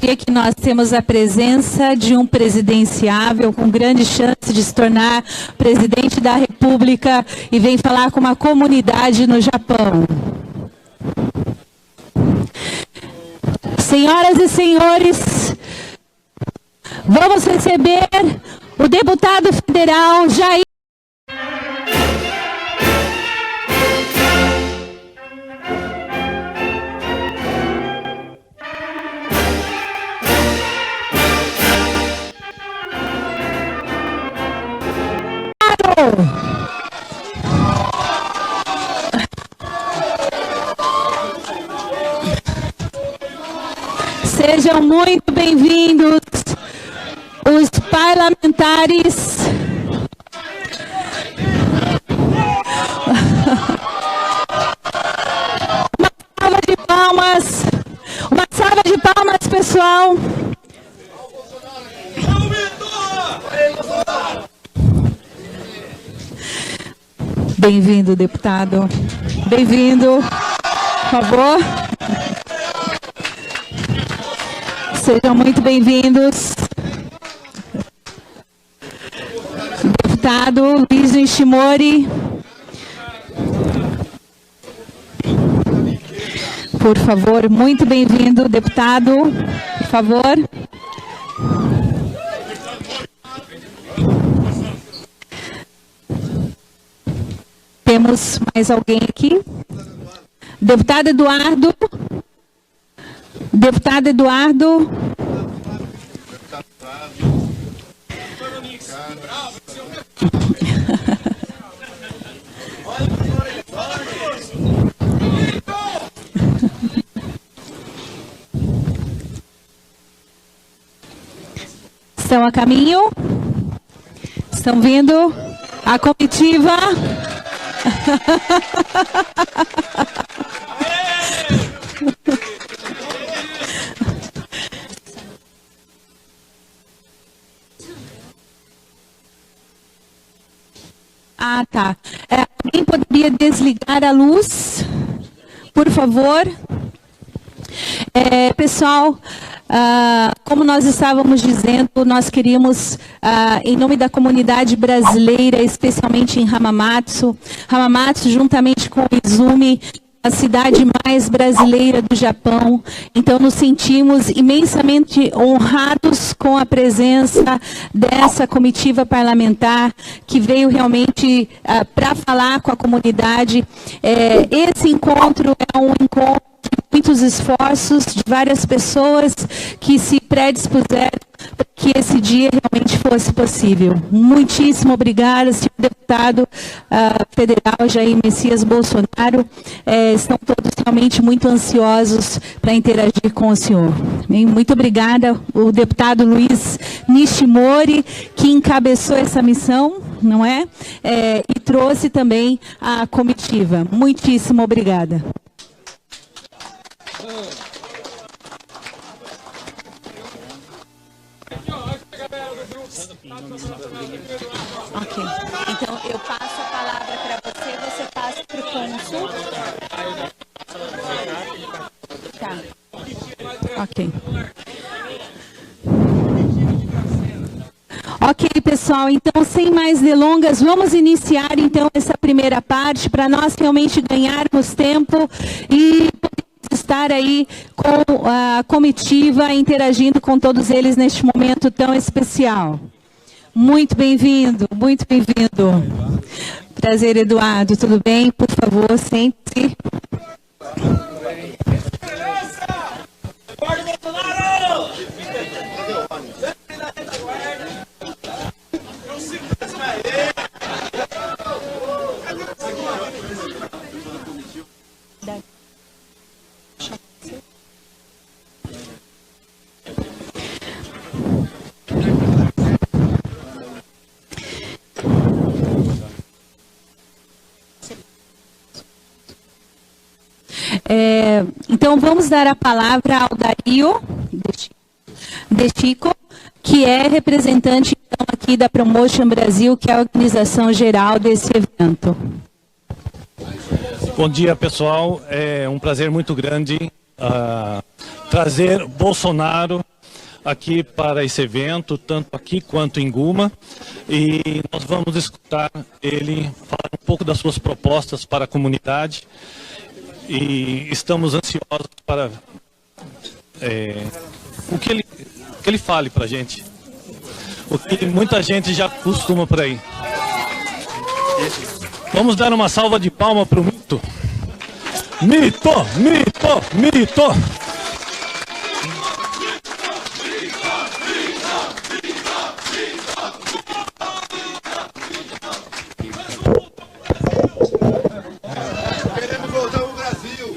dia que nós temos a presença de um presidenciável com grande chance de se tornar presidente da República e vem falar com uma comunidade no Japão. Senhoras e senhores, vamos receber o deputado federal Jair. Sejam muito bem-vindos os parlamentares. Uma salva de palmas, pessoal. Bem-vindo, deputado. Bem-vindo, por favor. Sejam muito bem-vindos. Deputado Luiz Nishimori. Por favor, muito bem-vindo, deputado. Por favor. Temos mais alguém aqui? Deputado Eduardo. Deputado Eduardo. Estão a caminho? Estão vindo? A comitiva? Ah, tá. Alguém poderia desligar a luz, por favor? Pessoal, como nós estávamos dizendo, nós queríamos, em nome da comunidade brasileira, especialmente em Hamamatsu, juntamente com Izumi, a cidade mais brasileira do Japão. Então, nos sentimos imensamente honrados com a presença dessa comitiva parlamentar que veio realmente para falar com a comunidade. Esse encontro é um encontro de muitos esforços de várias pessoas que se predispuseram para que esse dia realmente fosse possível. Muitíssimo obrigada, senhor deputado federal Jair Messias Bolsonaro. Estão todos realmente muito ansiosos para interagir com o senhor. Bem, muito obrigada, o deputado Luiz Nishimori, que encabeçou essa missão, não é? E trouxe também a comitiva. Muitíssimo obrigada. Ok. Então, eu passo a palavra para você, você passa para o cônsul. Tá. Ok. Ok, pessoal. Então, sem mais delongas, vamos iniciar, então, essa primeira parte, para nós realmente ganharmos tempo e estar aí com a comitiva, interagindo com todos eles neste momento tão especial. Muito bem-vindo, muito bem-vindo. Prazer, Eduardo. Tudo bem? Por favor, sente-se. Então, vamos dar a palavra ao Dario De Chico, que é representante então, aqui da Promotion Brasil, que é a organização geral desse evento. Bom dia, pessoal. É um prazer muito grande trazer Bolsonaro aqui para esse evento, tanto aqui quanto em Guma, e nós vamos escutar ele falar um pouco das suas propostas para a comunidade, e estamos ansiosos para que ele fale para a gente, o que muita gente já costuma por aí. Vamos dar uma salva de palmas para o Mito. Mito, Mito, Mito! Queremos voltar ao Brasil.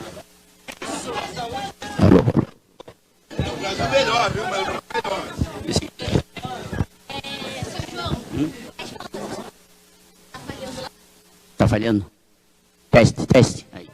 O Brasil melhor, viu? Mas melhor. Tá falhando? Teste, teste. Aí.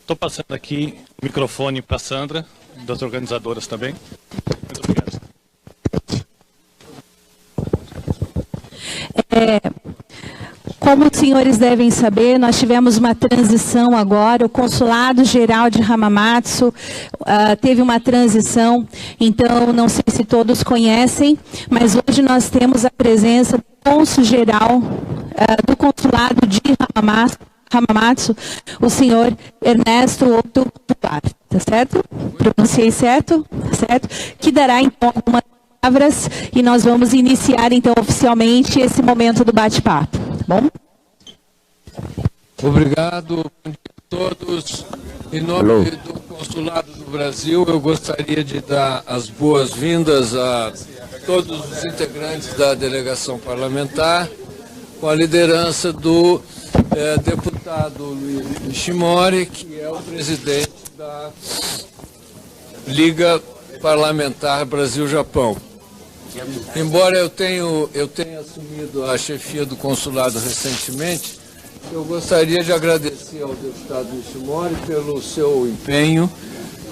Estou passando aqui o microfone para a Sandra, das organizadoras também. Muito obrigado. Como os senhores devem saber, nós tivemos uma transição agora, o Consulado Geral de Hamamatsu teve uma transição, então não sei se todos conhecem, mas hoje nós temos a presença do Cônsul Geral do Consulado de Hamamatsu, o senhor Ernesto Otto Puar, tá certo? Pronunciei certo? Tá certo? Que dará então algumas palavras e nós vamos iniciar então oficialmente esse momento do bate-papo, tá bom? Obrigado, bom dia a todos. Em nome do Consulado do Brasil, eu gostaria de dar as boas-vindas a todos os integrantes da delegação parlamentar, com a liderança do deputado Luiz Nishimori, que é o presidente da Liga Parlamentar Brasil-Japão. Embora eu tenha assumido a chefia do consulado recentemente, eu gostaria de agradecer ao deputado Nishimori pelo seu empenho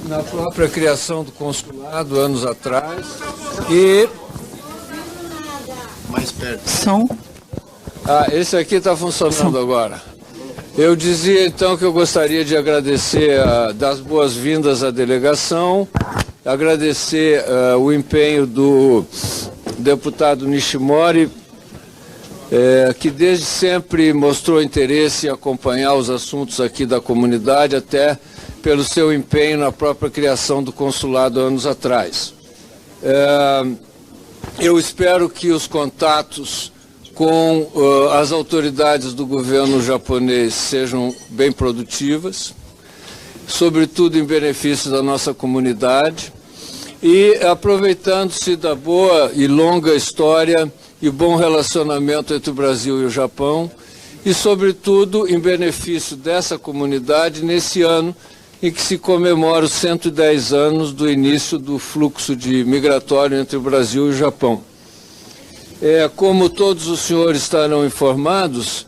na própria criação do consulado anos atrás e... Mais perto. Som. Esse aqui está funcionando agora. Eu dizia então que eu gostaria de agradecer, dar as boas-vindas à delegação, agradecer o empenho do deputado Nishimori, que desde sempre mostrou interesse em acompanhar os assuntos aqui da comunidade, até pelo seu empenho na própria criação do consulado anos atrás. Eu espero que os contatos com as autoridades do governo japonês sejam bem produtivas, sobretudo em benefício da nossa comunidade, e aproveitando-se da boa e longa história e bom relacionamento entre o Brasil e o Japão, e sobretudo em benefício dessa comunidade nesse ano em que se comemora os 110 anos do início do fluxo migratório entre o Brasil e o Japão. Como todos os senhores estarão informados,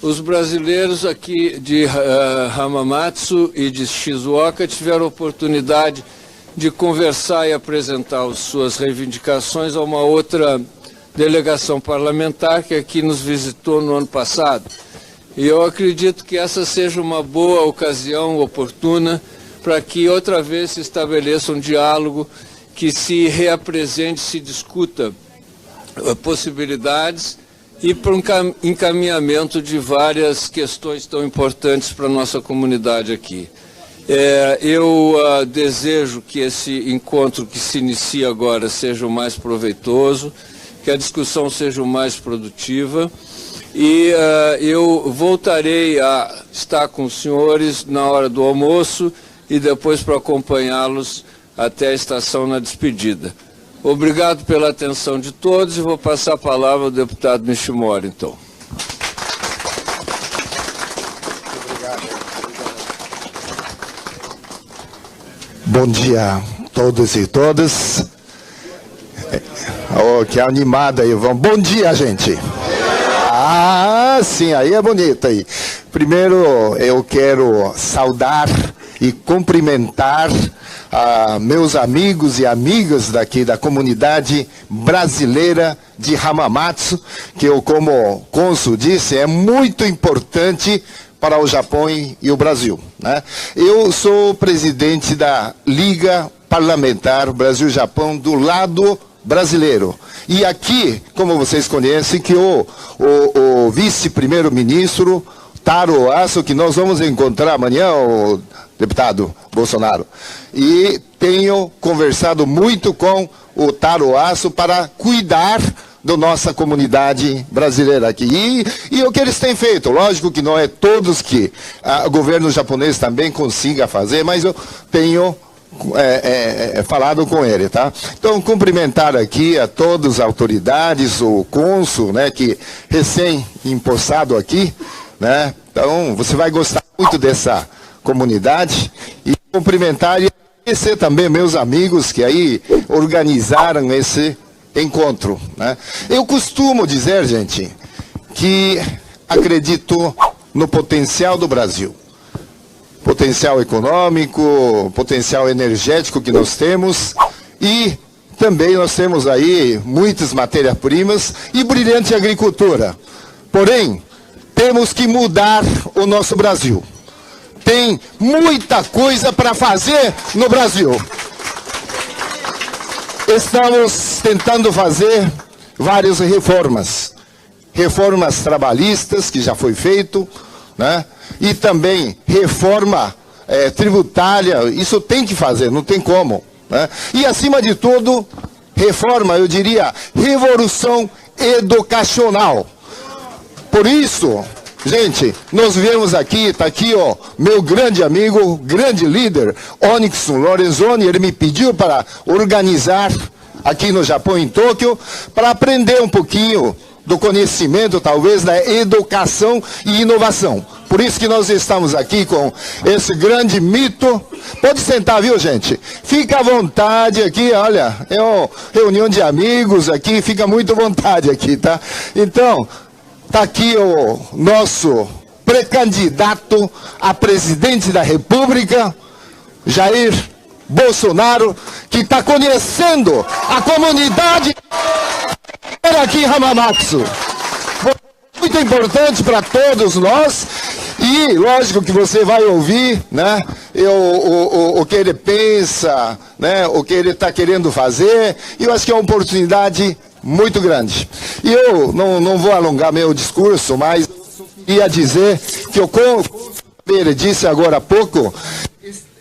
os brasileiros aqui de Hamamatsu e de Shizuoka tiveram a oportunidade de conversar e apresentar as suas reivindicações a uma outra delegação parlamentar que aqui nos visitou no ano passado. E eu acredito que essa seja uma boa ocasião oportuna para que outra vez se estabeleça um diálogo, que se reapresente, se discuta possibilidades e para um encaminhamento de várias questões tão importantes para a nossa comunidade aqui. Eu desejo que esse encontro que se inicia agora seja o mais proveitoso, que a discussão seja o mais produtiva, e eu voltarei a estar com os senhores na hora do almoço e depois para acompanhá-los até a estação na despedida. Obrigado pela atenção de todos e vou passar a palavra ao deputado Nishimori, então. Bom dia a todos e todas. Oh, que animada aí, vamos. Bom dia, gente. Sim, aí é bonito aí. Primeiro, eu quero saudar e cumprimentar a meus amigos e amigas daqui da comunidade brasileira de Hamamatsu, que eu, como cônsul disse, é muito importante para o Japão e o Brasil, né? Eu sou presidente da Liga Parlamentar Brasil-Japão do lado brasileiro. E aqui, como vocês conhecem, que o vice-primeiro-ministro Taro Aso, que nós vamos encontrar amanhã, o deputado Bolsonaro. E tenho conversado muito com o Taro Aso para cuidar da nossa comunidade brasileira aqui. E o que eles têm feito? Lógico que não é todos que o governo japonês também consiga fazer, mas eu tenho falado com ele, tá? Então, cumprimentar aqui a todas as autoridades, o cônsul, né, que recém-impostado aqui, né? Então, você vai gostar muito dessa comunidade. E cumprimentar e agradecer também meus amigos que aí organizaram esse encontro, né? Eu costumo dizer, gente, que acredito no potencial do Brasil. Potencial econômico, potencial energético que nós temos, e também nós temos aí muitas matérias-primas e brilhante agricultura. Porém, temos que mudar o nosso Brasil. Tem muita coisa para fazer no Brasil. Estamos tentando fazer várias reformas. Reformas trabalhistas, que já foi feito, né? E também reforma tributária, isso tem que fazer, não tem como, né? E acima de tudo, reforma, eu diria, revolução educacional. Por isso, gente, nós viemos aqui, está aqui, ó, meu grande amigo, grande líder, Onyx Lorenzoni, ele me pediu para organizar aqui no Japão, em Tóquio, para aprender um pouquinho do conhecimento, talvez, da educação e inovação. Por isso que nós estamos aqui com esse grande mito. Pode sentar, viu, gente? Fica à vontade aqui, olha, é uma reunião de amigos aqui, fica muito à vontade aqui, tá? Então, tá aqui o nosso pré-candidato a presidente da República, Jair Bolsonaro, que está conhecendo a comunidade aqui em Hamamatsu. Muito importante para todos nós. E lógico que você vai ouvir, né, o que ele pensa, né, o que ele está querendo fazer. E eu acho que é uma oportunidade muito grande. E eu não vou alongar meu discurso, mas ia dizer que como ele disse agora há pouco,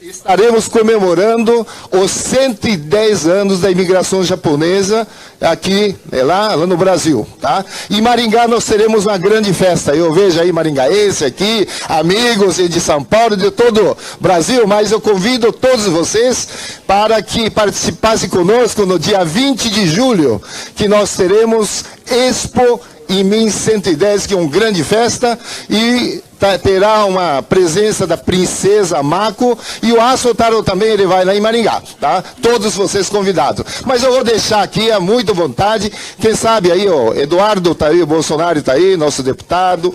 estaremos comemorando os 110 anos da imigração japonesa aqui, lá no Brasil, tá? Em Maringá nós teremos uma grande festa. Eu vejo aí maringaense aqui, amigos de São Paulo, de todo o Brasil, mas eu convido todos vocês para que participassem conosco no dia 20 de julho, que nós teremos Expo Imin 110, que é uma grande festa, e terá uma presença da princesa Mako, e o Aso Taro também, ele vai lá em Maringá, tá? Todos vocês convidados. Mas eu vou deixar aqui, à muita vontade, quem sabe aí, o Eduardo tá aí, o Bolsonaro tá aí, nosso deputado,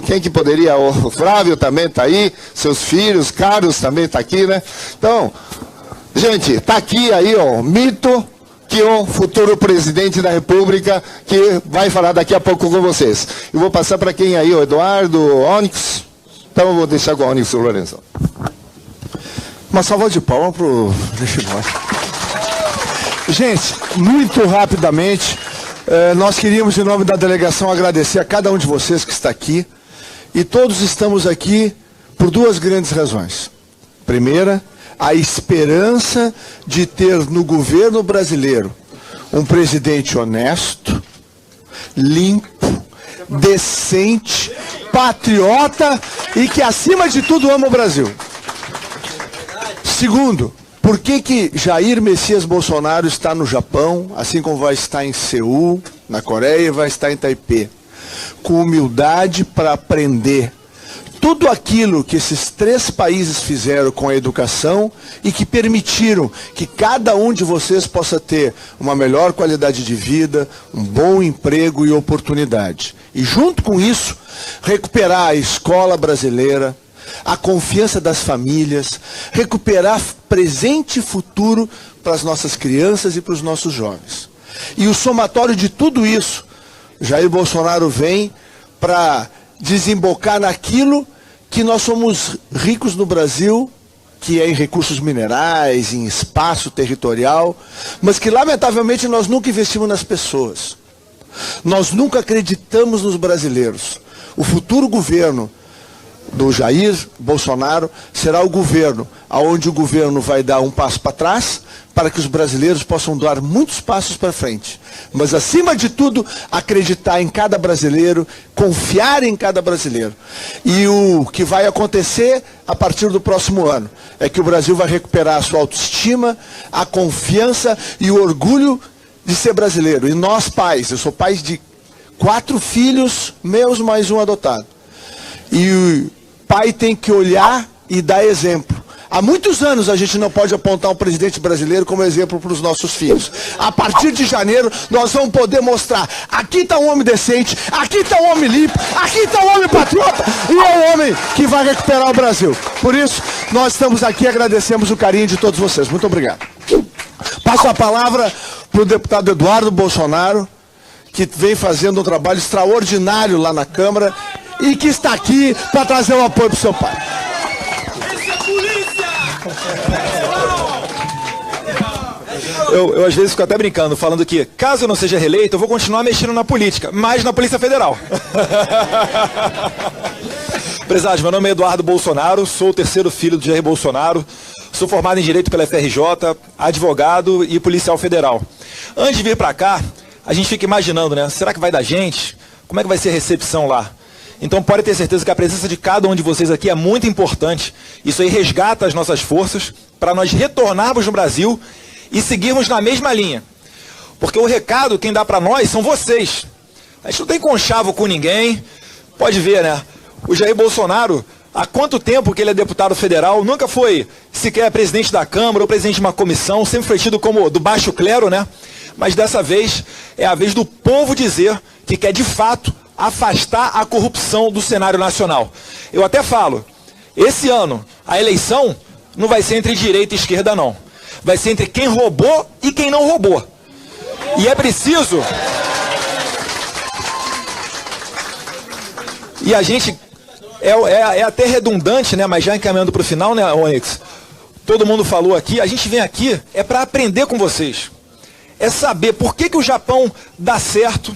quem que poderia, o Flávio também tá aí, seus filhos, Carlos também tá aqui, né? Então, gente, tá aqui aí, ó, mito, que o futuro presidente da República, que vai falar daqui a pouco com vocês. Eu vou passar para quem aí, o Eduardo, o Onyx. Então eu vou deixar com o Onyx, o Lourenço. Uma salva de palmas para o Vestibule. Gente, muito rapidamente, nós queríamos, em nome da delegação, agradecer a cada um de vocês que está aqui. E todos estamos aqui por duas grandes razões. Primeira, a esperança de ter no governo brasileiro um presidente honesto, limpo, decente, patriota e que, acima de tudo, ama o Brasil. Segundo, por que Jair Messias Bolsonaro está no Japão, assim como vai estar em Seul, na Coreia, e vai estar em Taipei? Com humildade para aprender tudo aquilo que esses três países fizeram com a educação e que permitiram que cada um de vocês possa ter uma melhor qualidade de vida, um bom emprego e oportunidade. E junto com isso, recuperar a escola brasileira, a confiança das famílias, recuperar presente e futuro para as nossas crianças e para os nossos jovens. E o somatório de tudo isso, Jair Bolsonaro vem para desembocar naquilo que nós somos ricos no Brasil, que é em recursos minerais, em espaço territorial, mas que lamentavelmente nós nunca investimos nas pessoas. Nós nunca acreditamos nos brasileiros. O futuro governo do Jair Bolsonaro será o governo onde o governo vai dar um passo para trás para que os brasileiros possam dar muitos passos para frente. Mas, acima de tudo, acreditar em cada brasileiro, confiar em cada brasileiro. E o que vai acontecer a partir do próximo ano é que o Brasil vai recuperar a sua autoestima, a confiança e o orgulho de ser brasileiro. E nós, pais, eu sou pai de 4 filhos meus mais um adotado. E o pai tem que olhar e dar exemplo. Há muitos anos a gente não pode apontar um presidente brasileiro como exemplo para os nossos filhos. A partir de janeiro nós vamos poder mostrar, aqui está um homem decente, aqui está um homem limpo, aqui está um homem patriota e é um homem que vai recuperar o Brasil. Por isso, nós estamos aqui e agradecemos o carinho de todos vocês. Muito obrigado. Passo a palavra para o deputado Eduardo Bolsonaro, que vem fazendo um trabalho extraordinário lá na Câmara e que está aqui para trazer o apoio para o seu pai. Eu às vezes fico até brincando, falando que caso eu não seja reeleito, eu vou continuar mexendo na política, mas na Polícia Federal. Prezados, meu nome é Eduardo Bolsonaro, sou o 3º filho do Jair Bolsonaro, sou formado em Direito pela FRJ, advogado e policial federal. Antes de vir para cá, a gente fica imaginando, né? Será que vai dar gente? Como é que vai ser a recepção lá? Então pode ter certeza que a presença de cada um de vocês aqui é muito importante. Isso aí resgata as nossas forças para nós retornarmos no Brasil e seguirmos na mesma linha. Porque o recado, quem dá para nós, são vocês. A gente não tem conchavo com ninguém. Pode ver, né? O Jair Bolsonaro, há quanto tempo que ele é deputado federal, nunca foi sequer presidente da Câmara ou presidente de uma comissão, sempre foi tido como do baixo clero, né? Mas dessa vez é a vez do povo dizer que quer de fato afastar a corrupção do cenário nacional. Eu até falo, esse ano a eleição não vai ser entre direita e esquerda não. Vai ser entre quem roubou e quem não roubou. E é preciso... E a gente... É até redundante, né? Mas já encaminhando para o final, né, Onyx? Todo mundo falou aqui, a gente vem aqui é para aprender com vocês. É saber por que o Japão dá certo,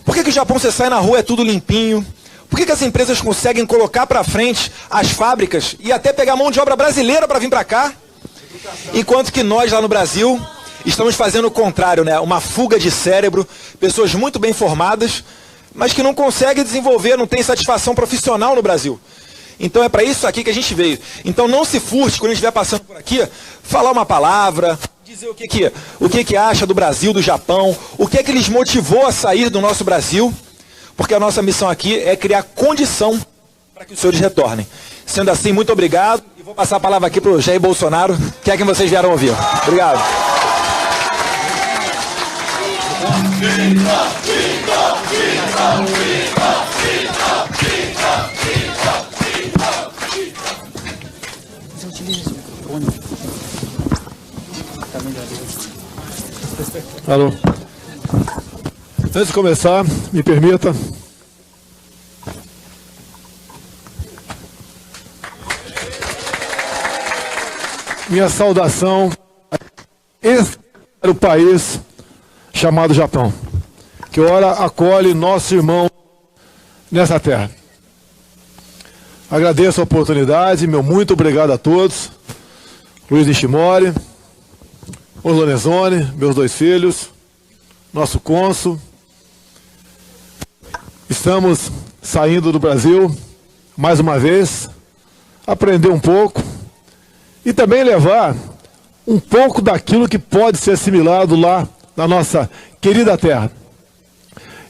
por que o Japão, você sai na rua, é tudo limpinho, por que as empresas conseguem colocar para frente as fábricas e até pegar mão de obra brasileira para vir para cá, enquanto que nós lá no Brasil estamos fazendo o contrário, né? Uma fuga de cérebro, pessoas muito bem formadas, mas que não conseguem desenvolver, não tem satisfação profissional no Brasil. Então é para isso aqui que a gente veio. Então não se furte, quando a gente estiver passando por aqui, falar uma palavra, dizer o que acha do Brasil, do Japão, o que lhes motivou a sair do nosso Brasil, porque a nossa missão aqui é criar condição para que os senhores retornem. Sendo assim, muito obrigado, e vou passar a palavra aqui para o Jair Bolsonaro, que é quem vocês vieram ouvir. Obrigado. Alô. Antes de começar, me permita minha saudação para o país chamado Japão, que ora acolhe nosso irmão nessa terra. Agradeço a oportunidade, meu muito obrigado a todos. Luiz Nishimori, o Lorenzoni, meus 2 filhos, nosso cônsul. Estamos saindo do Brasil, mais uma vez, aprender um pouco e também levar um pouco daquilo que pode ser assimilado lá na nossa querida terra.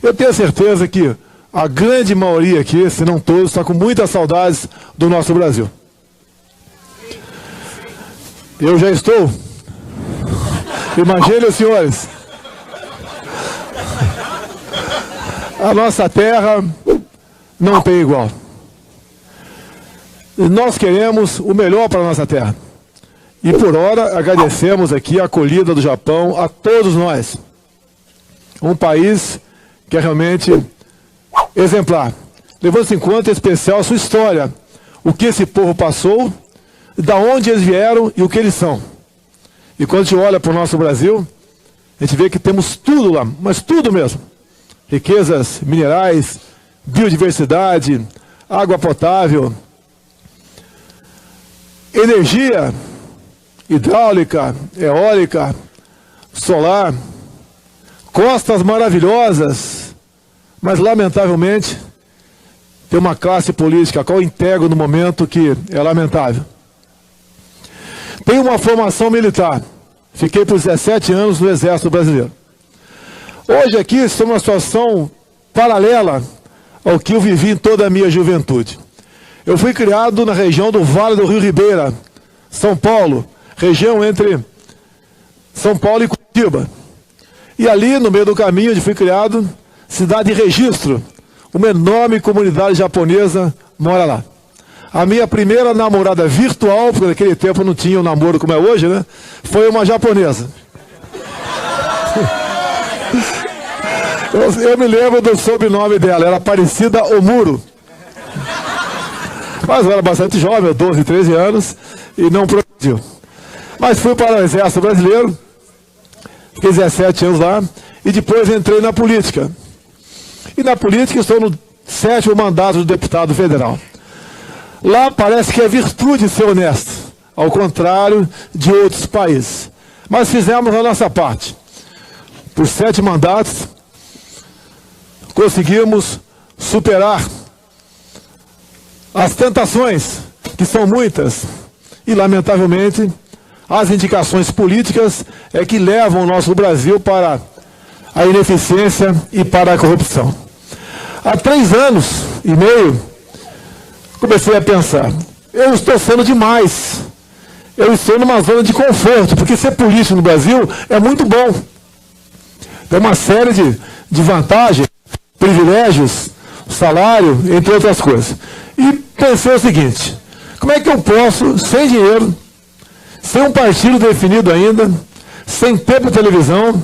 Eu tenho certeza que a grande maioria aqui, se não todos, está com muitas saudades do nosso Brasil. Eu já estou... Imaginem, senhores, a nossa terra não tem igual. nós queremos o melhor para a nossa terra. E por hora agradecemos aqui a acolhida do Japão a todos nós. Um país que é realmente exemplar. Levando-se em conta, em especial, a sua história. O que esse povo passou, da onde eles vieram e o que eles são. E quando a gente olha para o nosso Brasil, a gente vê que temos tudo lá, mas tudo mesmo. Riquezas minerais, biodiversidade, água potável, energia hidráulica, eólica, solar, costas maravilhosas, mas lamentavelmente tem uma classe política a qual integro no momento que é lamentável. Tenho uma formação militar, fiquei por 17 anos no Exército Brasileiro. Hoje aqui estou numa situação paralela ao que eu vivi em toda a minha juventude. Eu fui criado na região do Vale do Rio Ribeira, São Paulo, região entre São Paulo e Curitiba. E ali, no meio do caminho onde fui criado, cidade de Registro, uma enorme comunidade japonesa mora lá. A minha primeira namorada virtual, porque naquele tempo não tinha um namoro como é hoje, né? Foi uma japonesa. Eu me lembro do sobrenome dela, era Aparecida Omuro. Mas eu era bastante jovem, 12, 13 anos, e não progrediu. Mas fui para o Exército Brasileiro, fiquei 17 anos lá, e depois entrei na política. E na política estou no 7º mandato de deputado federal. Lá parece que é virtude ser honesto, ao contrário de outros países. Mas fizemos a nossa parte. Por 7 mandatos, conseguimos superar as tentações, que são muitas, e lamentavelmente as indicações políticas é que levam o nosso Brasil para a ineficiência e para a corrupção. Há 3 anos e meio, comecei a pensar, eu estou sendo demais, eu estou numa zona de conforto, porque ser político no Brasil é muito bom. Tem uma série de vantagens, privilégios, salário, entre outras coisas. E pensei o seguinte, como é que eu posso, sem dinheiro, sem um partido definido ainda, sem tempo de televisão,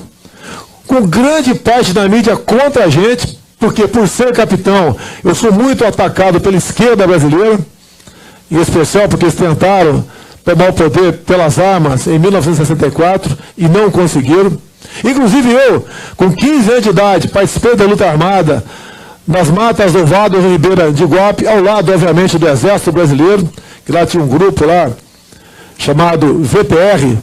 com grande parte da mídia contra a gente, porque por ser capitão, eu sou muito atacado pela esquerda brasileira, em especial porque eles tentaram tomar o poder pelas armas em 1964 e não conseguiram. Inclusive eu, com 15 anos de idade, participei da luta armada nas matas do Vale do Rio Ribeira de Iguape, ao lado, obviamente, do Exército Brasileiro, que lá tinha um grupo lá, chamado VPR,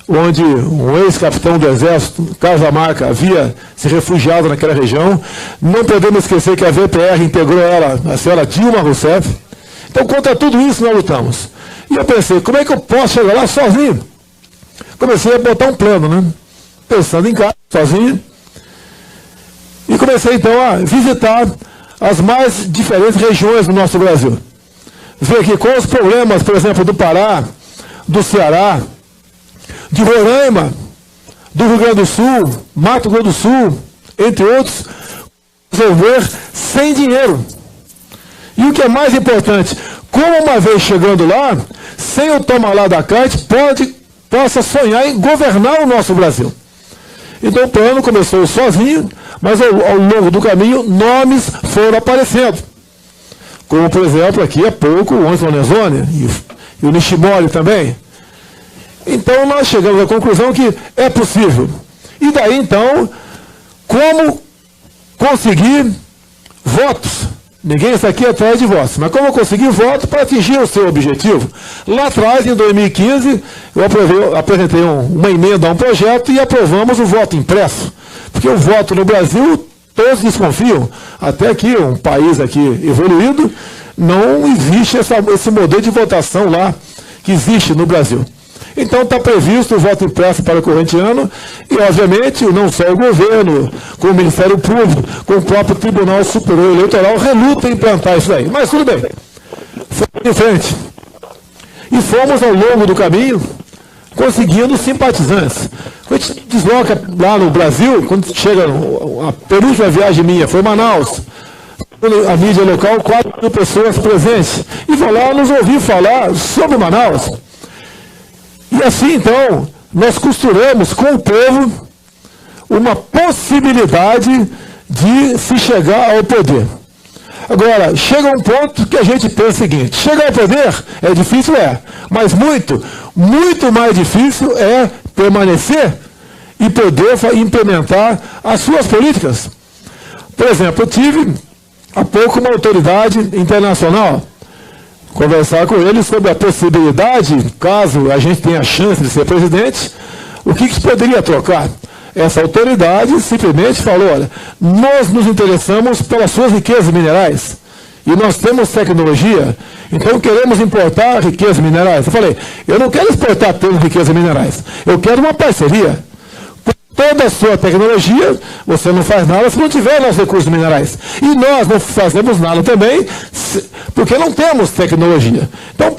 onde um ex-capitão do Exército, Carlos Lamarca, havia se refugiado naquela região. Não podemos esquecer que a VPR integrou ela, a senhora Dilma Rousseff. Então, contra tudo isso, nós lutamos. E eu pensei, como é que eu posso chegar lá sozinho? Comecei a botar um plano, né? Pensando em casa, sozinho. E comecei, então, a visitar as mais diferentes regiões do nosso Brasil. Ver aqui quais os problemas, por exemplo, do Pará, do Ceará, de Roraima, do Rio Grande do Sul, Mato Grosso do Sul, entre outros, resolver sem dinheiro. E o que é mais importante, como uma vez chegando lá, sem o toma lá da cá, a gente possa sonhar em governar o nosso Brasil. Então o plano começou sozinho, mas ao longo do caminho, nomes foram aparecendo. Como, por exemplo, aqui há pouco, o Onyx Lorenzoni e o Nishimori também. Então nós chegamos à conclusão que é possível. E daí então, como conseguir votos? Ninguém está aqui atrás de votos, mas como conseguir votos para atingir o seu objetivo? Lá atrás, em 2015, eu apresentei uma emenda a um projeto e aprovamos o voto impresso. Porque o voto no Brasil, todos desconfiam. Até aqui, um país aqui evoluído, não existe esse modelo de votação lá que existe no Brasil. Então está previsto o voto impresso para o corrente ano e, obviamente, não só o governo, com o Ministério Público, com o próprio Tribunal Superior Eleitoral, reluta em implantar isso aí. Mas tudo bem, fomos em frente. E fomos, ao longo do caminho, conseguindo simpatizantes. Quando a gente desloca lá no Brasil, quando chega, a penúltima viagem minha foi Manaus, a mídia local, 4.000 pessoas presentes. E vão lá nos ouvir falar sobre Manaus. E assim, então, nós costuramos com o povo uma possibilidade de se chegar ao poder. Agora, chega um ponto que a gente pensa o seguinte: chegar ao poder é difícil, mas muito mais difícil é permanecer e poder implementar as suas políticas. Por exemplo, eu tive há pouco uma autoridade internacional conversar com ele sobre a possibilidade, caso a gente tenha a chance de ser presidente, o que poderia trocar. Essa autoridade simplesmente falou: olha, nós nos interessamos pelas suas riquezas minerais e nós temos tecnologia, então queremos importar riquezas minerais. Eu falei: eu não quero exportar apenas riquezas minerais, eu quero uma parceria. Com toda a sua tecnologia, você não faz nada se não tiver nossos recursos minerais. E nós não fazemos nada também, porque não temos tecnologia. Então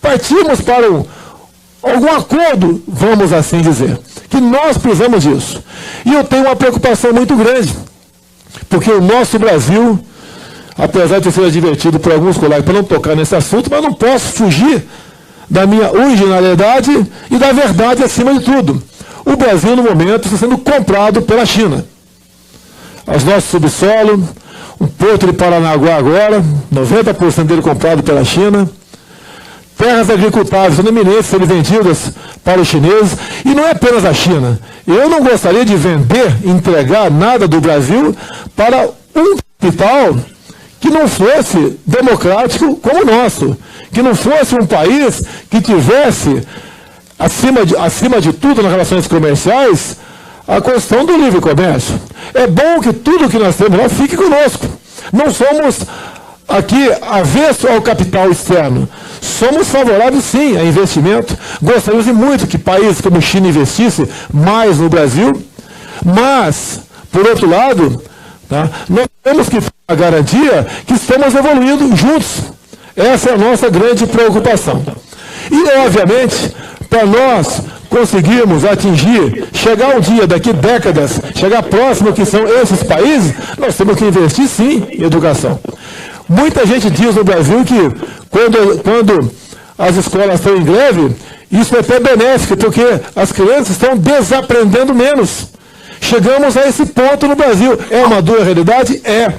partimos para algum acordo, vamos assim dizer, que nós precisamos disso. E eu tenho uma preocupação muito grande, porque o nosso Brasil, apesar de ter sido advertido por alguns colegas para não tocar nesse assunto, mas não posso fugir da minha originalidade e da verdade acima de tudo. O Brasil, no momento, está sendo comprado pela China. Os nossos subsolo, o porto de Paranaguá agora, 90% dele comprado pela China. Terras agricultáveis são iminentes serem vendidas para os chineses, e não é apenas a China. Eu não gostaria de vender, entregar nada do Brasil para um capital que não fosse democrático como o nosso, que não fosse um país que tivesse, acima de tudo nas relações comerciais, a questão do livre comércio. É bom que tudo que nós temos lá fique conosco. Não somos aqui avesso ao capital externo. Somos favoráveis, sim, a investimento. Gostaríamos muito que países como China investissem mais no Brasil, mas, por outro lado, nós temos que ter a garantia que estamos evoluindo juntos. Essa é a nossa grande preocupação. E, obviamente, para nós conseguirmos atingir, chegar um dia, daqui décadas, chegar próximo que são esses países, nós temos que investir, sim, em educação. Muita gente diz no Brasil que quando as escolas estão em greve, isso é até benéfico, porque as crianças estão desaprendendo menos. Chegamos a esse ponto no Brasil. É uma dura realidade? É.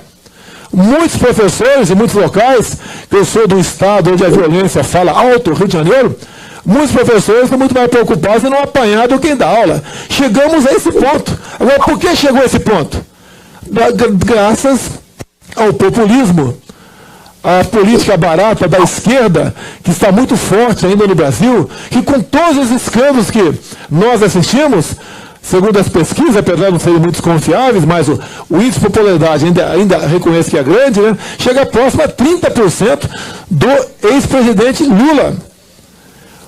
Muitos professores e muitos locais, que eu sou do estado onde a violência fala alto, Rio de Janeiro, muitos professores estão muito mais preocupados em não apanhar do que em dar aula. Chegamos a esse ponto. Agora, por que chegou a esse ponto? Graças ao populismo. A política barata da esquerda, que está muito forte ainda no Brasil, que com todos os escândalos que nós assistimos, segundo as pesquisas, apesar de não serem muito confiáveis, mas o índice de popularidade ainda reconhece que é grande, né, chega próximo a 30% do ex-presidente Lula.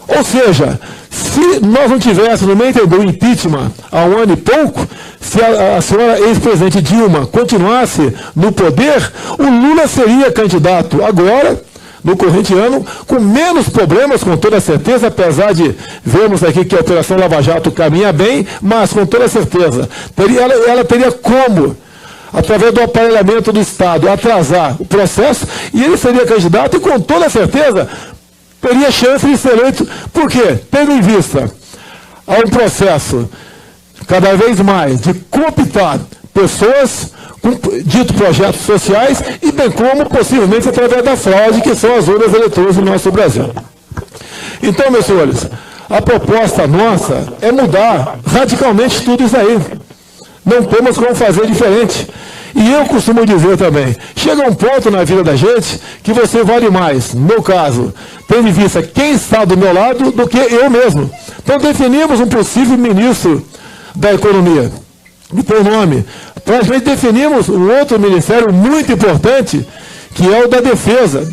Ou seja, se nós não tivéssemos, no meio do impeachment há um ano e pouco, se a senhora ex-presidente Dilma continuasse no poder, o Lula seria candidato agora, no corrente ano, com menos problemas, com toda certeza, apesar de vermos aqui que a Operação Lava Jato caminha bem, mas com toda certeza, ela teria como, através do aparelhamento do Estado, atrasar o processo, e ele seria candidato e com toda certeza teria chance de ser eleito. Por quê? Tendo em vista a um processo cada vez mais de cooptar pessoas com dito projetos sociais e bem como possivelmente através da fraude, que são as urnas eleitorais do nosso Brasil. Então, meus senhores, a proposta nossa é mudar radicalmente tudo isso aí. Não temos como fazer diferente. E eu costumo dizer também, chega um ponto na vida da gente que você vale mais, no meu caso, tendo em vista quem está do meu lado, do que eu mesmo. Então definimos um possível ministro da Economia, de teu nome. Praticamente definimos um outro ministério muito importante, que é o da Defesa.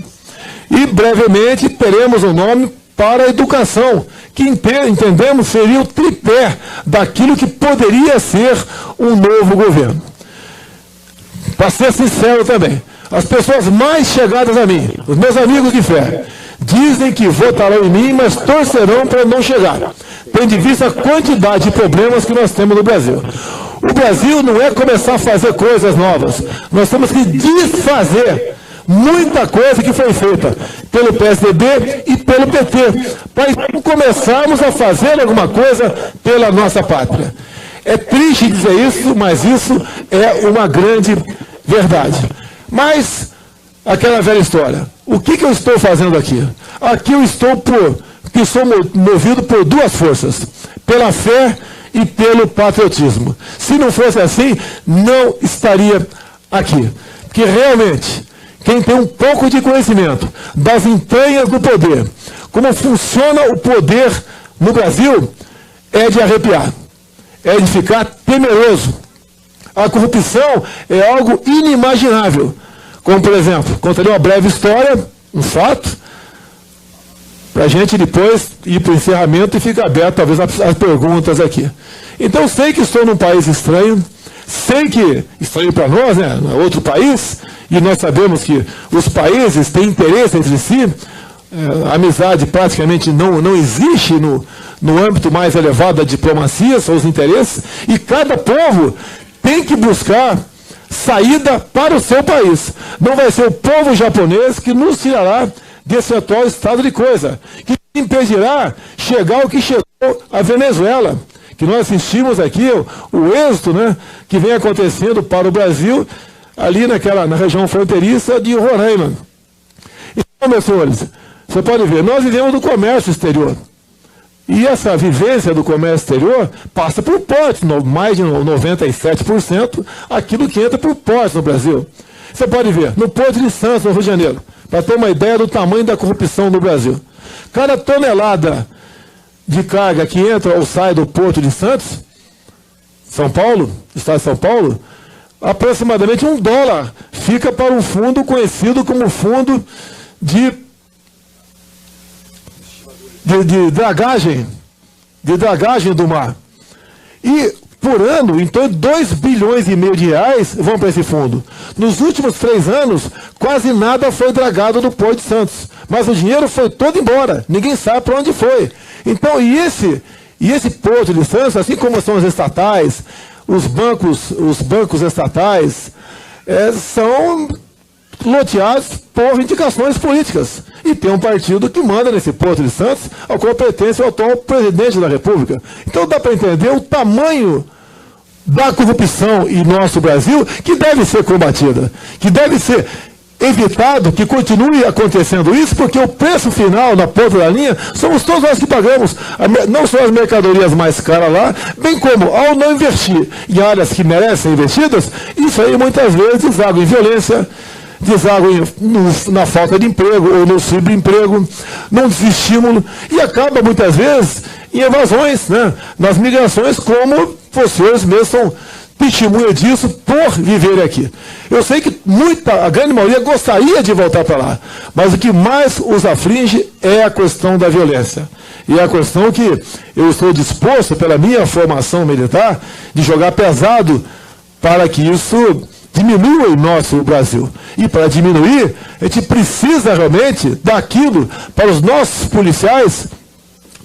E brevemente teremos um nome para a Educação, que entendemos seria o tripé daquilo que poderia ser um novo governo. Para ser sincero também, as pessoas mais chegadas a mim, os meus amigos de fé, dizem que votarão em mim, mas torcerão para não chegar, tendo em vista a quantidade de problemas que nós temos no Brasil. O Brasil não é começar a fazer coisas novas. Nós temos que desfazer muita coisa que foi feita pelo PSDB e pelo PT, para começarmos a fazer alguma coisa pela nossa pátria. É triste dizer isso, mas isso é uma grande verdade. Mas, aquela velha história, o que eu estou fazendo aqui? Aqui eu estou movido por duas forças, pela fé e pelo patriotismo. Se não fosse assim, não estaria aqui. Porque realmente, quem tem um pouco de conhecimento das entranhas do poder, como funciona o poder no Brasil, é de arrepiar, é de ficar temeroso. A corrupção é algo inimaginável. Como, por exemplo, contarei uma breve história, um fato, para a gente depois ir para o encerramento e ficar aberto, talvez, as perguntas aqui. Então, sei que estou num país estranho, sei que, estranho para nós, né, é outro país, e nós sabemos que os países têm interesse entre si, a amizade praticamente não existe no âmbito mais elevado da diplomacia, são os interesses, e cada povo tem que buscar saída para o seu país. Não vai ser o povo japonês que nos tirará desse atual estado de coisa, que impedirá chegar ao que chegou a Venezuela, que nós assistimos aqui, o êxito, né, que vem acontecendo para o Brasil, ali na região fronteiriça de Roraima. Então, meus senhores, você pode ver, nós vivemos do comércio exterior. E essa vivência do comércio exterior passa por portos, mais de 97% aquilo que entra por portos no Brasil. Você pode ver, no Porto de Santos, no Rio de Janeiro, para ter uma ideia do tamanho da corrupção no Brasil. Cada tonelada de carga que entra ou sai do Porto de Santos, São Paulo, estado de São Paulo, aproximadamente $1 fica para um fundo conhecido como fundo de dragagem do mar. E, por ano, em torno de 2,5 bilhões de reais vão para esse fundo. Nos últimos 3 anos, quase nada foi dragado do Porto de Santos. Mas o dinheiro foi todo embora. Ninguém sabe para onde foi. Então, e esse Porto de Santos, assim como são os estatais, os bancos estatais, são loteados por indicações políticas. E tem um partido que manda nesse Porto de Santos, ao qual pertence o atual presidente da República. Então dá para entender o tamanho da corrupção em nosso Brasil, que deve ser combatida, que deve ser evitado que continue acontecendo isso, porque o preço final na ponta da linha somos todos nós que pagamos, não só as mercadorias mais caras lá, bem como ao não investir em áreas que merecem investidas, isso aí muitas vezes deságua em violência, deságua na falta de emprego ou no subemprego, não desestímulo, e acaba muitas vezes em evasões, né, nas migrações, como vocês mesmos são testemunha disso por viver aqui. Eu sei que a grande maioria gostaria de voltar para lá, mas o que mais os aflige é a questão da violência. E é a questão que eu estou disposto, pela minha formação militar, de jogar pesado para que isso diminua em nosso Brasil. E para diminuir, a gente precisa realmente daquilo para os nossos policiais,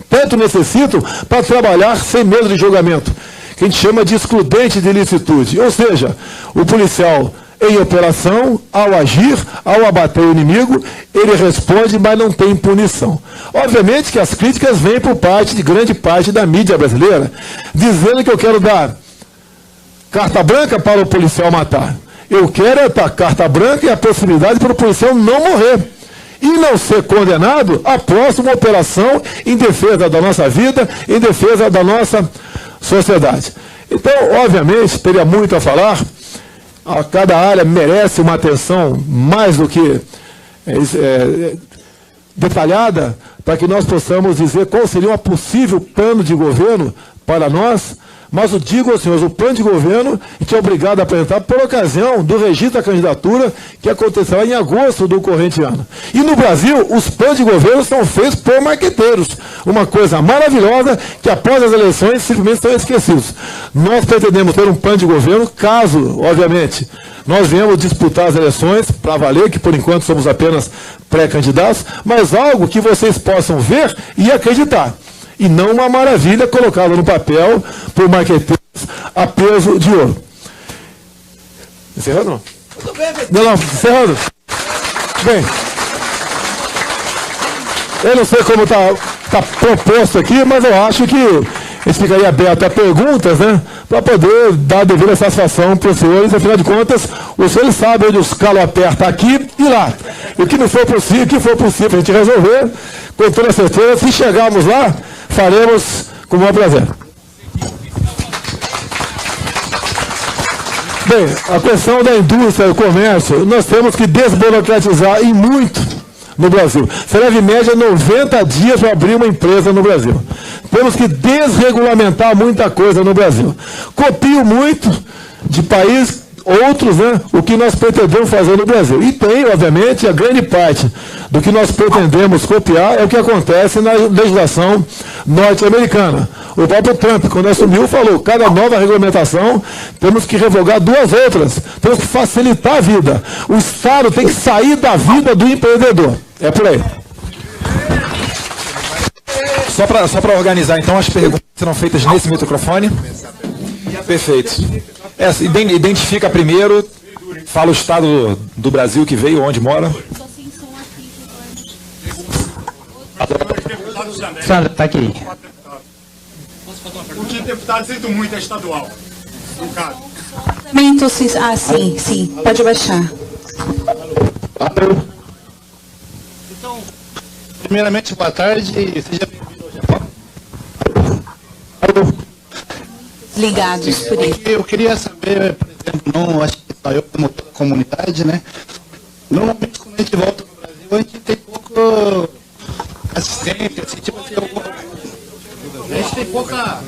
tanto necessitam, para trabalhar sem medo de julgamento, que a gente chama de excludente de ilicitude. Ou seja, o policial em operação, ao agir, ao abater o inimigo, ele responde, mas não tem punição. Obviamente que as críticas vêm por parte de grande parte da mídia brasileira, dizendo que eu quero dar carta branca para o policial matar. Eu quero a carta branca e a possibilidade para o policial não morrer. E não ser condenado após uma operação em defesa da nossa vida, em defesa da nossa sociedade. Então, obviamente, teria muito a falar. Cada área merece uma atenção mais do que detalhada, para que nós possamos dizer qual seria um possível plano de governo para nós. Mas eu digo aos senhores, o plano de governo que é obrigado a apresentar por ocasião do registro da candidatura que acontecerá em agosto do corrente ano. E no Brasil, os planos de governo são feitos por marqueteiros. Uma coisa maravilhosa que após as eleições simplesmente são esquecidos. Nós pretendemos ter um plano de governo, caso, obviamente, nós venhamos disputar as eleições para valer, que por enquanto somos apenas pré-candidatos, mas algo que vocês possam ver e acreditar. E não uma maravilha colocada no papel por marqueteiros a peso de ouro. Encerrando? Não, encerrando. Bem, eu não sei como está proposto aqui, mas eu acho que a gente ficaria aberto a perguntas, né, para poder dar a devida satisfação para os senhores. Afinal de contas, os senhores sabem onde os calos apertam aqui e lá. E o que não for possível, o que for possível a gente resolver, com toda certeza, se chegarmos lá, faremos com o maior prazer. Bem, a questão da indústria, do comércio, nós temos que desburocratizar e muito no Brasil. Você leva em média 90 dias para abrir uma empresa no Brasil. Temos que desregulamentar muita coisa no Brasil. Copio muito de países, outros, né, o que nós pretendemos fazer no Brasil. E tem, obviamente, a grande parte do que nós pretendemos copiar é o que acontece na legislação norte-americana. O próprio Trump, quando assumiu, falou, cada nova regulamentação, temos que revogar 2 outras. Temos que facilitar a vida. O Estado tem que sair da vida do empreendedor. É por aí. Só para organizar, então, as perguntas serão feitas nesse microfone. Perfeito. Identifica primeiro, fala o estado do Brasil que veio, onde mora. Sandra, está aqui. O de deputado sinto muito é estadual. No caso. Sim. Pode baixar. Então, primeiramente, boa tarde. Seja bem-vindo ao Japão. Ligados por isso. Eu queria saber, por exemplo, não acho que só eu como comunidade, né? Normalmente quando a gente volta para o Brasil, a gente tem pouco assistência, assim, tipo assim, a gente tem pouca.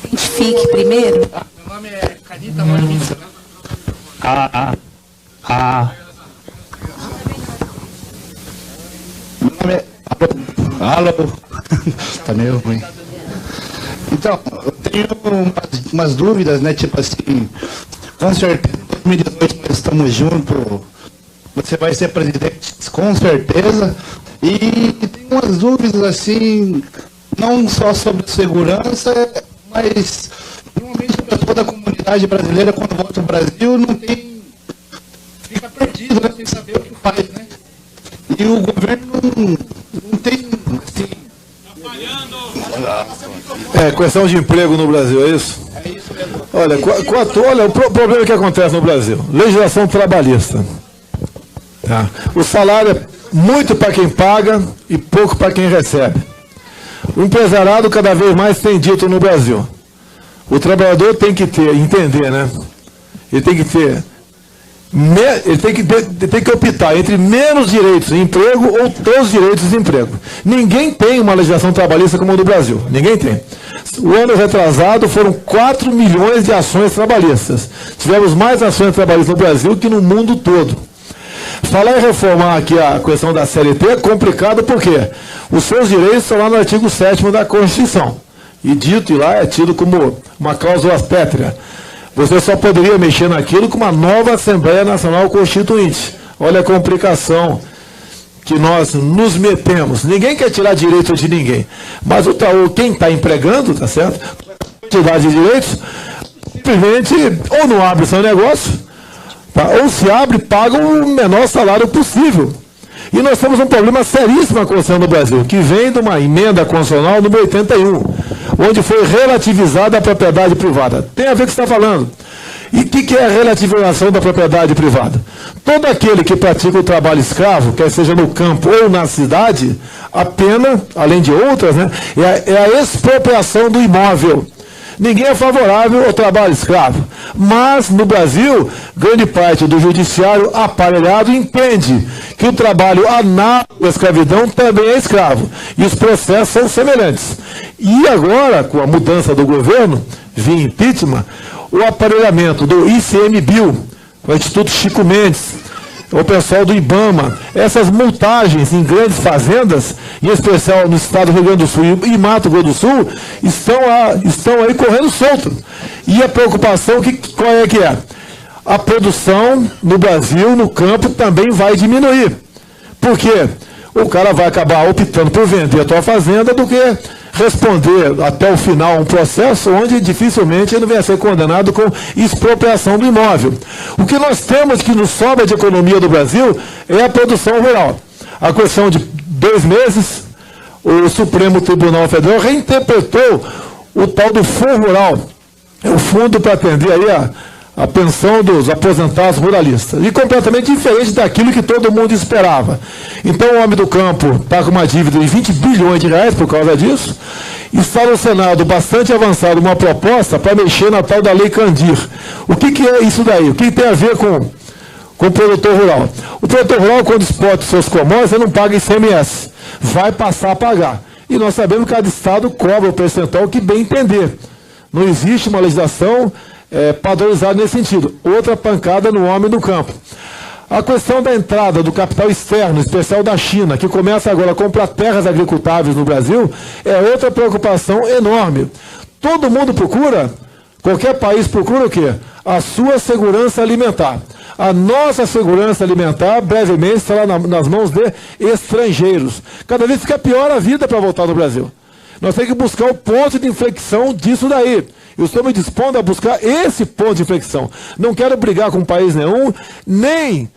Identifique primeiro. Meu nome é Canita Marinho. Meu nome é. Alô. Tá meio ruim. Então, eu tenho umas dúvidas, né? Tipo assim, com certeza, em 2018 nós estamos juntos, você vai ser presidente, com certeza. E tem umas dúvidas, assim, não só sobre segurança, mas normalmente para toda a comunidade brasileira, quando volta ao Brasil, não tem. Fica perdido, né? Sem saber o que faz, né? E o governo não tem, assim... Questão de emprego no Brasil, é isso? É isso mesmo. Olha, o problema que acontece no Brasil, legislação trabalhista. Tá? O salário é muito para quem paga e pouco para quem recebe. O empresariado cada vez mais tem dito no Brasil. O trabalhador tem que entender, né? Ele tem que optar entre menos direitos de emprego ou todos os direitos de desemprego. Ninguém tem uma legislação trabalhista como a do Brasil. Ninguém tem. O ano retrasado foram 4 milhões de ações trabalhistas. Tivemos mais ações trabalhistas no Brasil que no mundo todo. Falar em reformar aqui a questão da CLT é complicado porque os seus direitos estão lá no artigo 7º da Constituição. E dito e lá é tido como uma cláusula pétrea. Você só poderia mexer naquilo com uma nova Assembleia Nacional Constituinte. Olha a complicação que nós nos metemos. Ninguém quer tirar direito de ninguém. Mas quem está empregando, tá certo? Quantidade de direitos, simplesmente ou não abre seu negócio, tá? Ou se abre, paga o menor salário possível. E nós temos um problema seríssimo acontecendo no Brasil, que vem de uma emenda constitucional número 81, onde foi relativizada a propriedade privada. Tem a ver com o que você está falando. E o que é a relativização da propriedade privada? Todo aquele que pratica o trabalho escravo, quer seja no campo ou na cidade, a pena, além de outras, né, é a expropriação do imóvel. Ninguém é favorável ao trabalho escravo. Mas, no Brasil, grande parte do judiciário aparelhado entende que o trabalho análogo à escravidão também é escravo. E os processos são semelhantes. E agora, com a mudança do governo, via impeachment, o aparelhamento do ICMBio, o Instituto Chico Mendes, o pessoal do IBAMA, essas multagens em grandes fazendas, em especial no estado do Rio Grande do Sul e Mato Grosso do Sul, estão aí correndo solto. E a preocupação, qual é que é? A produção no Brasil, no campo, também vai diminuir. Por quê? o cara vai acabar optando por vender a tua fazenda do que responder até o final um processo onde dificilmente ele vai ser condenado com expropriação do imóvel. O que nós temos que nos sobra de economia do Brasil é a produção rural. A questão de 2 meses, o Supremo Tribunal Federal reinterpretou o tal do Fundo Rural. É o fundo para atender aí a pensão dos aposentados ruralistas. E completamente diferente daquilo que todo mundo esperava. Então o homem do campo está com uma dívida de 20 bilhões de reais por causa disso. E está no Senado bastante avançado uma proposta para mexer na tal da Lei Candir. O que é isso daí? O que tem a ver com o produtor rural? O produtor rural, quando exporta os seus commodities, ele não paga ICMS. Vai passar a pagar. E nós sabemos que cada estado cobra o percentual que bem entender. Não existe uma legislação padronizada nesse sentido. Outra pancada no homem do campo. A questão da entrada do capital externo, especial da China, que começa agora a comprar terras agricultáveis no Brasil, é outra preocupação enorme. Todo mundo procura, qualquer país procura o quê? A sua segurança alimentar. A nossa segurança alimentar, brevemente, estará nas mãos de estrangeiros. Cada vez fica pior a vida para voltar no Brasil. Nós temos que buscar o ponto de inflexão disso daí. Eu estou me dispondo a buscar esse ponto de inflexão. Não quero brigar com país nenhum, nem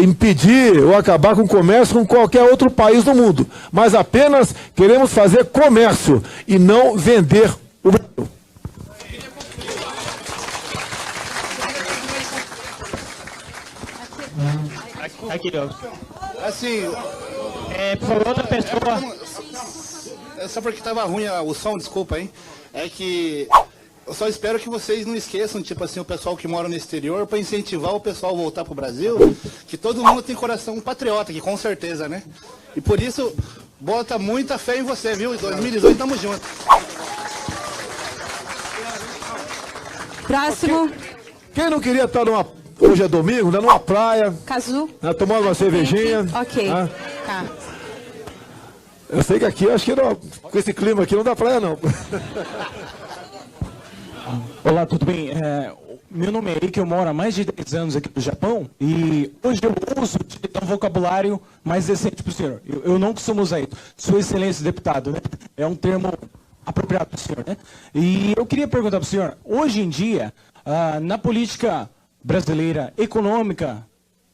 impedir ou acabar com o comércio com qualquer outro país do mundo. Mas apenas queremos fazer comércio e não vender o Brasil. Aqui, ó. Assim, por outra pessoa. Só porque estava ruim o som, desculpa, hein? É que eu só espero que vocês não esqueçam, tipo assim, o pessoal que mora no exterior, para incentivar o pessoal a voltar pro Brasil, que todo mundo tem coração patriota, que com certeza, né? E por isso, bota muita fé em você, viu? Em 2018 tamo junto. Próximo. Quem não queria estar hoje é domingo, né, numa praia, Cazu, tomando uma cervejinha. Ok. Tá. Eu sei que aqui, acho que não, com esse clima aqui não dá praia, não. Olá, tudo bem? Meu nome é Eric, eu moro há mais de 10 anos aqui no Japão e hoje eu uso um vocabulário mais decente para o senhor. Eu não costumo usar isso. Sua Excelência Deputado, né? É um termo apropriado para o senhor, né? E eu queria perguntar para o senhor, hoje em dia, na política brasileira, econômica,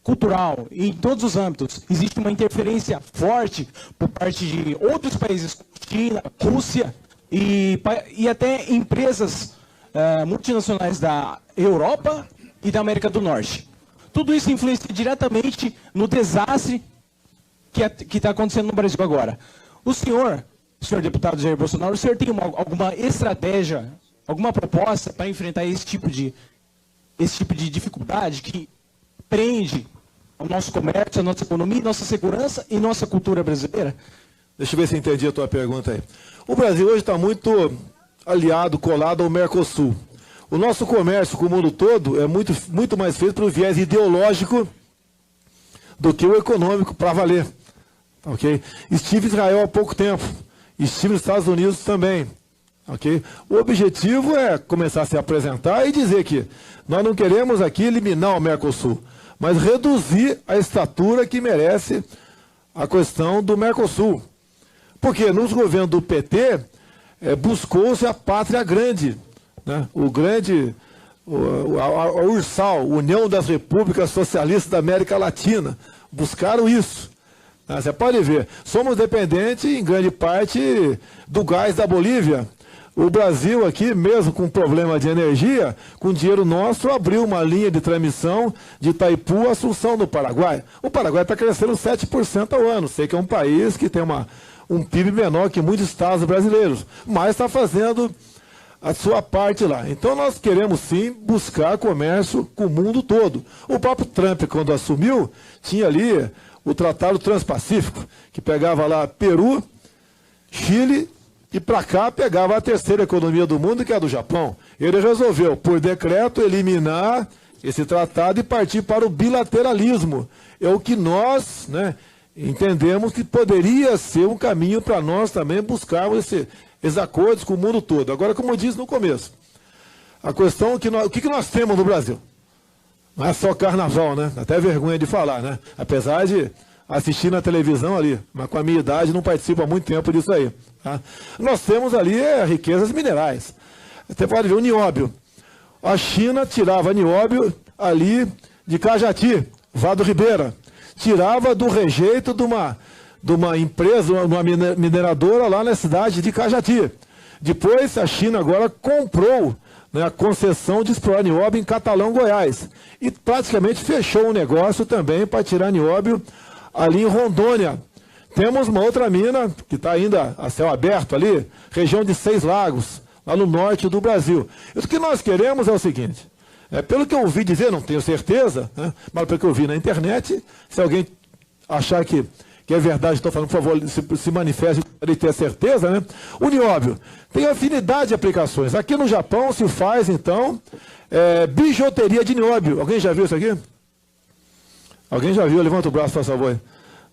cultural, em todos os âmbitos, existe uma interferência forte por parte de outros países, como China, Rússia e até empresas multinacionais da Europa e da América do Norte. Tudo isso influencia diretamente no desastre que está acontecendo no Brasil agora. O senhor deputado Jair Bolsonaro, o senhor tem alguma estratégia, alguma proposta para enfrentar esse tipo de dificuldade que prende o nosso comércio, a nossa economia, nossa segurança e nossa cultura brasileira? Deixa eu ver se entendi a tua pergunta aí. O Brasil hoje está muito aliado, colado ao Mercosul. O nosso comércio com o mundo todo é muito mais feito pelo viés ideológico do que o econômico, para valer. Okay? Estive em Israel há pouco tempo. Estive nos Estados Unidos também. Okay? O objetivo é começar a se apresentar e dizer que nós não queremos aqui eliminar o Mercosul, mas reduzir a estatura que merece a questão do Mercosul. Porque nos governos do PT, buscou-se a pátria grande, né? A URSAL, União das Repúblicas Socialistas da América Latina, buscaram isso. Você pode ver, somos dependentes em grande parte do gás da Bolívia. O Brasil aqui, mesmo com problema de energia, com dinheiro nosso, abriu uma linha de transmissão de Itaipu a Assunção no Paraguai. O Paraguai está crescendo 7% ao ano. Sei que é um país que tem um PIB menor que muitos estados brasileiros, mas está fazendo a sua parte lá. Então nós queremos sim buscar comércio com o mundo todo. O próprio Trump, quando assumiu, tinha ali o Tratado Transpacífico, que pegava lá Peru, Chile, e para cá pegava a terceira economia do mundo, que é a do Japão. Ele resolveu, por decreto, eliminar esse tratado e partir para o bilateralismo. É o que nós, né, entendemos que poderia ser um caminho para nós também buscarmos esses acordos com o mundo todo. Agora, como eu disse no começo, a questão é o que nós temos no Brasil? Não é só carnaval, né? Até vergonha de falar, né? Apesar de assistindo na televisão ali, mas com a minha idade não participo há muito tempo disso aí. Tá? Nós temos ali riquezas minerais. Você pode ver o nióbio. A China tirava nióbio ali de Cajati, Vado Ribeira. Tirava do rejeito de uma empresa, uma mineradora lá na cidade de Cajati. Depois a China agora comprou, né, a concessão de explorar nióbio em Catalão, Goiás. E praticamente fechou um negócio também para tirar nióbio ali em Rondônia. Temos uma outra mina que está ainda a céu aberto ali, região de Seis Lagos, lá no norte do Brasil. E o que nós queremos é o seguinte, pelo que eu ouvi dizer, não tenho certeza, né, mas pelo que eu vi na internet, se alguém achar que é verdade, estou falando, por favor, se manifeste para ter certeza, né? O nióbio tem afinidade de aplicações. Aqui no Japão se faz, então, bijuteria de nióbio. Alguém já viu isso aqui? Alguém já viu? Levanta o braço, por favor.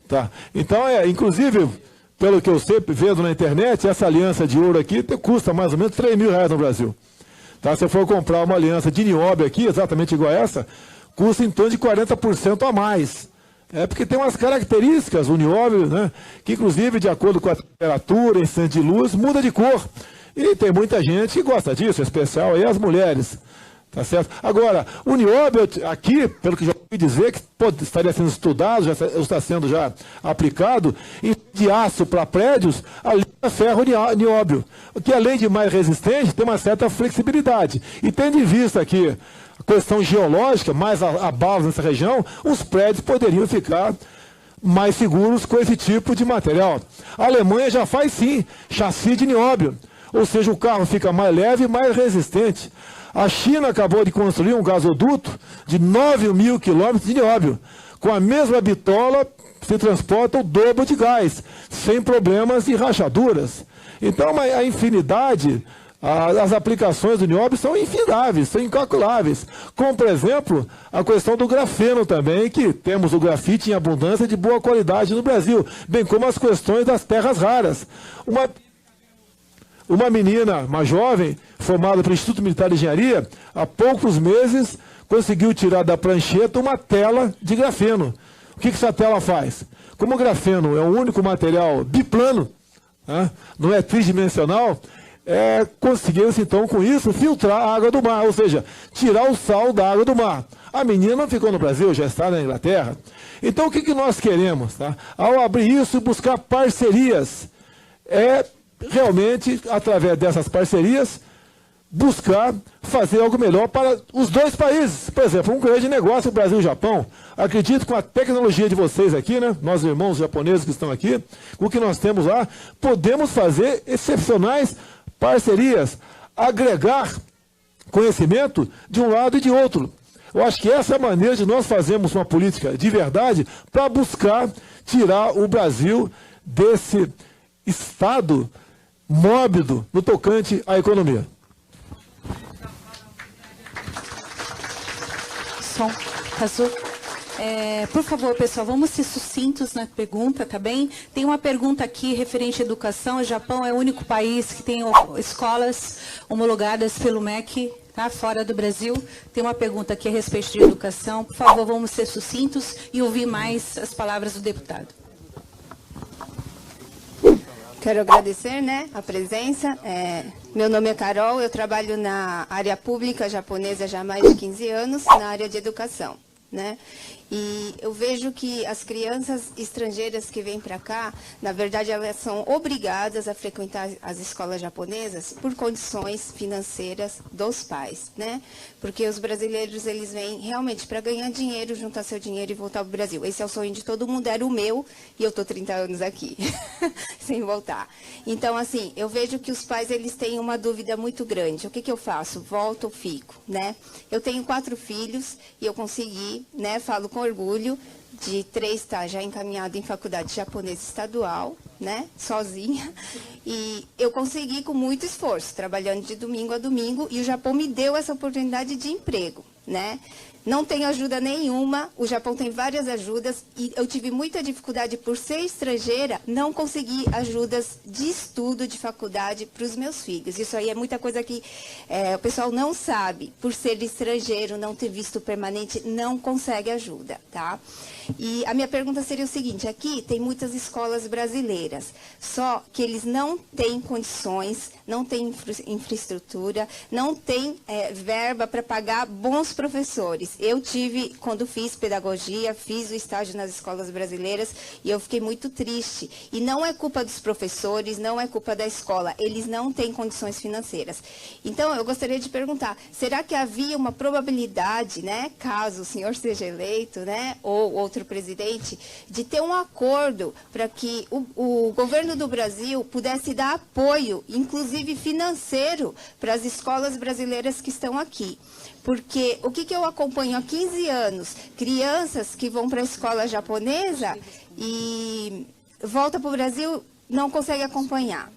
Tá. Então, inclusive, pelo que eu sempre vendo na internet, essa aliança de ouro aqui custa mais ou menos R$3.000 no Brasil. Tá? Se você for comprar uma aliança de nióbio aqui, exatamente igual a essa, custa em torno de 40% a mais. Porque tem umas características, o nióbio, né, que inclusive, de acordo com a temperatura, instante de luz, muda de cor. E tem muita gente que gosta disso, em especial aí as mulheres. Tá certo? Agora, o nióbio aqui, pelo que já ouvi dizer, que estaria sendo estudado, já está sendo já aplicado, de aço para prédios, ali é ferro nióbio, que além de mais resistente, tem uma certa flexibilidade. E tendo em vista aqui a questão geológica, mais abalos nessa região, os prédios poderiam ficar mais seguros com esse tipo de material. A Alemanha já faz sim chassi de nióbio, ou seja, o carro fica mais leve e mais resistente. A China acabou de construir um gasoduto de 9.000 quilômetros de nióbio. Com a mesma bitola se transporta o dobro de gás, sem problemas de rachaduras. Então a infinidade, as aplicações do nióbio são infindáveis, são incalculáveis. Como, por exemplo, a questão do grafeno também, que temos o grafite em abundância de boa qualidade no Brasil, bem como as questões das terras raras. Uma menina, uma jovem, formada pelo Instituto Militar de Engenharia, há poucos meses conseguiu tirar da prancheta uma tela de grafeno. O que essa tela faz? Como o grafeno é o único material biplano, né, não é tridimensional, conseguiu-se então com isso filtrar a água do mar, ou seja, tirar o sal da água do mar. A menina não ficou no Brasil, já está na Inglaterra. Então o que nós queremos? Tá? Ao abrir isso e buscar parcerias, realmente, através dessas parcerias, buscar fazer algo melhor para os dois países. Por exemplo, um grande negócio, o Brasil e o Japão. Acredito com a tecnologia de vocês aqui, né, nós irmãos japoneses que estão aqui, com o que nós temos lá, podemos fazer excepcionais parcerias, agregar conhecimento de um lado e de outro. Eu acho que essa é a maneira de nós fazermos uma política de verdade para buscar tirar o Brasil desse estado mórbido no tocante à economia. Por favor, pessoal, vamos ser sucintos na pergunta, tá bem? Tem uma pergunta aqui referente à educação. O Japão é o único país que tem escolas homologadas pelo MEC, tá? Fora do Brasil. Tem uma pergunta aqui a respeito de educação. Por favor, vamos ser sucintos e ouvir mais as palavras do deputado. Quero agradecer, né, a presença. Meu nome é Carol, eu trabalho na área pública japonesa já há mais de 15 anos, na área de educação, né? E eu vejo que as crianças estrangeiras que vêm para cá, na verdade, elas são obrigadas a frequentar as escolas japonesas por condições financeiras dos pais, né? Porque os brasileiros, eles vêm realmente para ganhar dinheiro, juntar seu dinheiro e voltar para o Brasil. Esse é o sonho de todo mundo, era o meu, e eu estou 30 anos aqui, sem voltar. Então, assim, eu vejo que os pais, eles têm uma dúvida muito grande. O que eu faço? Volto ou fico, né? Eu tenho 4 filhos e eu consegui, né, falo com orgulho, de 3 estar já encaminhado em faculdade japonesa estadual, né, sozinha, e eu consegui com muito esforço, trabalhando de domingo a domingo, e o Japão me deu essa oportunidade de emprego, né. Não tem ajuda nenhuma, o Japão tem várias ajudas e eu tive muita dificuldade por ser estrangeira, não consegui ajudas de estudo, de faculdade para os meus filhos. Isso aí é muita coisa que o pessoal não sabe, por ser estrangeiro, não ter visto permanente, não consegue ajuda, tá? E a minha pergunta seria o seguinte, aqui tem muitas escolas brasileiras, só que eles não têm condições, não têm infraestrutura, não têm verba para pagar bons professores. Eu tive, quando fiz pedagogia, fiz o estágio nas escolas brasileiras e eu fiquei muito triste. E não é culpa dos professores, não é culpa da escola, eles não têm condições financeiras. Então, eu gostaria de perguntar, será que havia uma probabilidade, né, caso o senhor seja eleito, né, ou outro presidente, de ter um acordo para que o governo do Brasil pudesse dar apoio, inclusive financeiro, para as escolas brasileiras que estão aqui? Porque o que eu acompanho há 15 anos, crianças que vão para a escola japonesa e voltam para o Brasil, não conseguem acompanhar.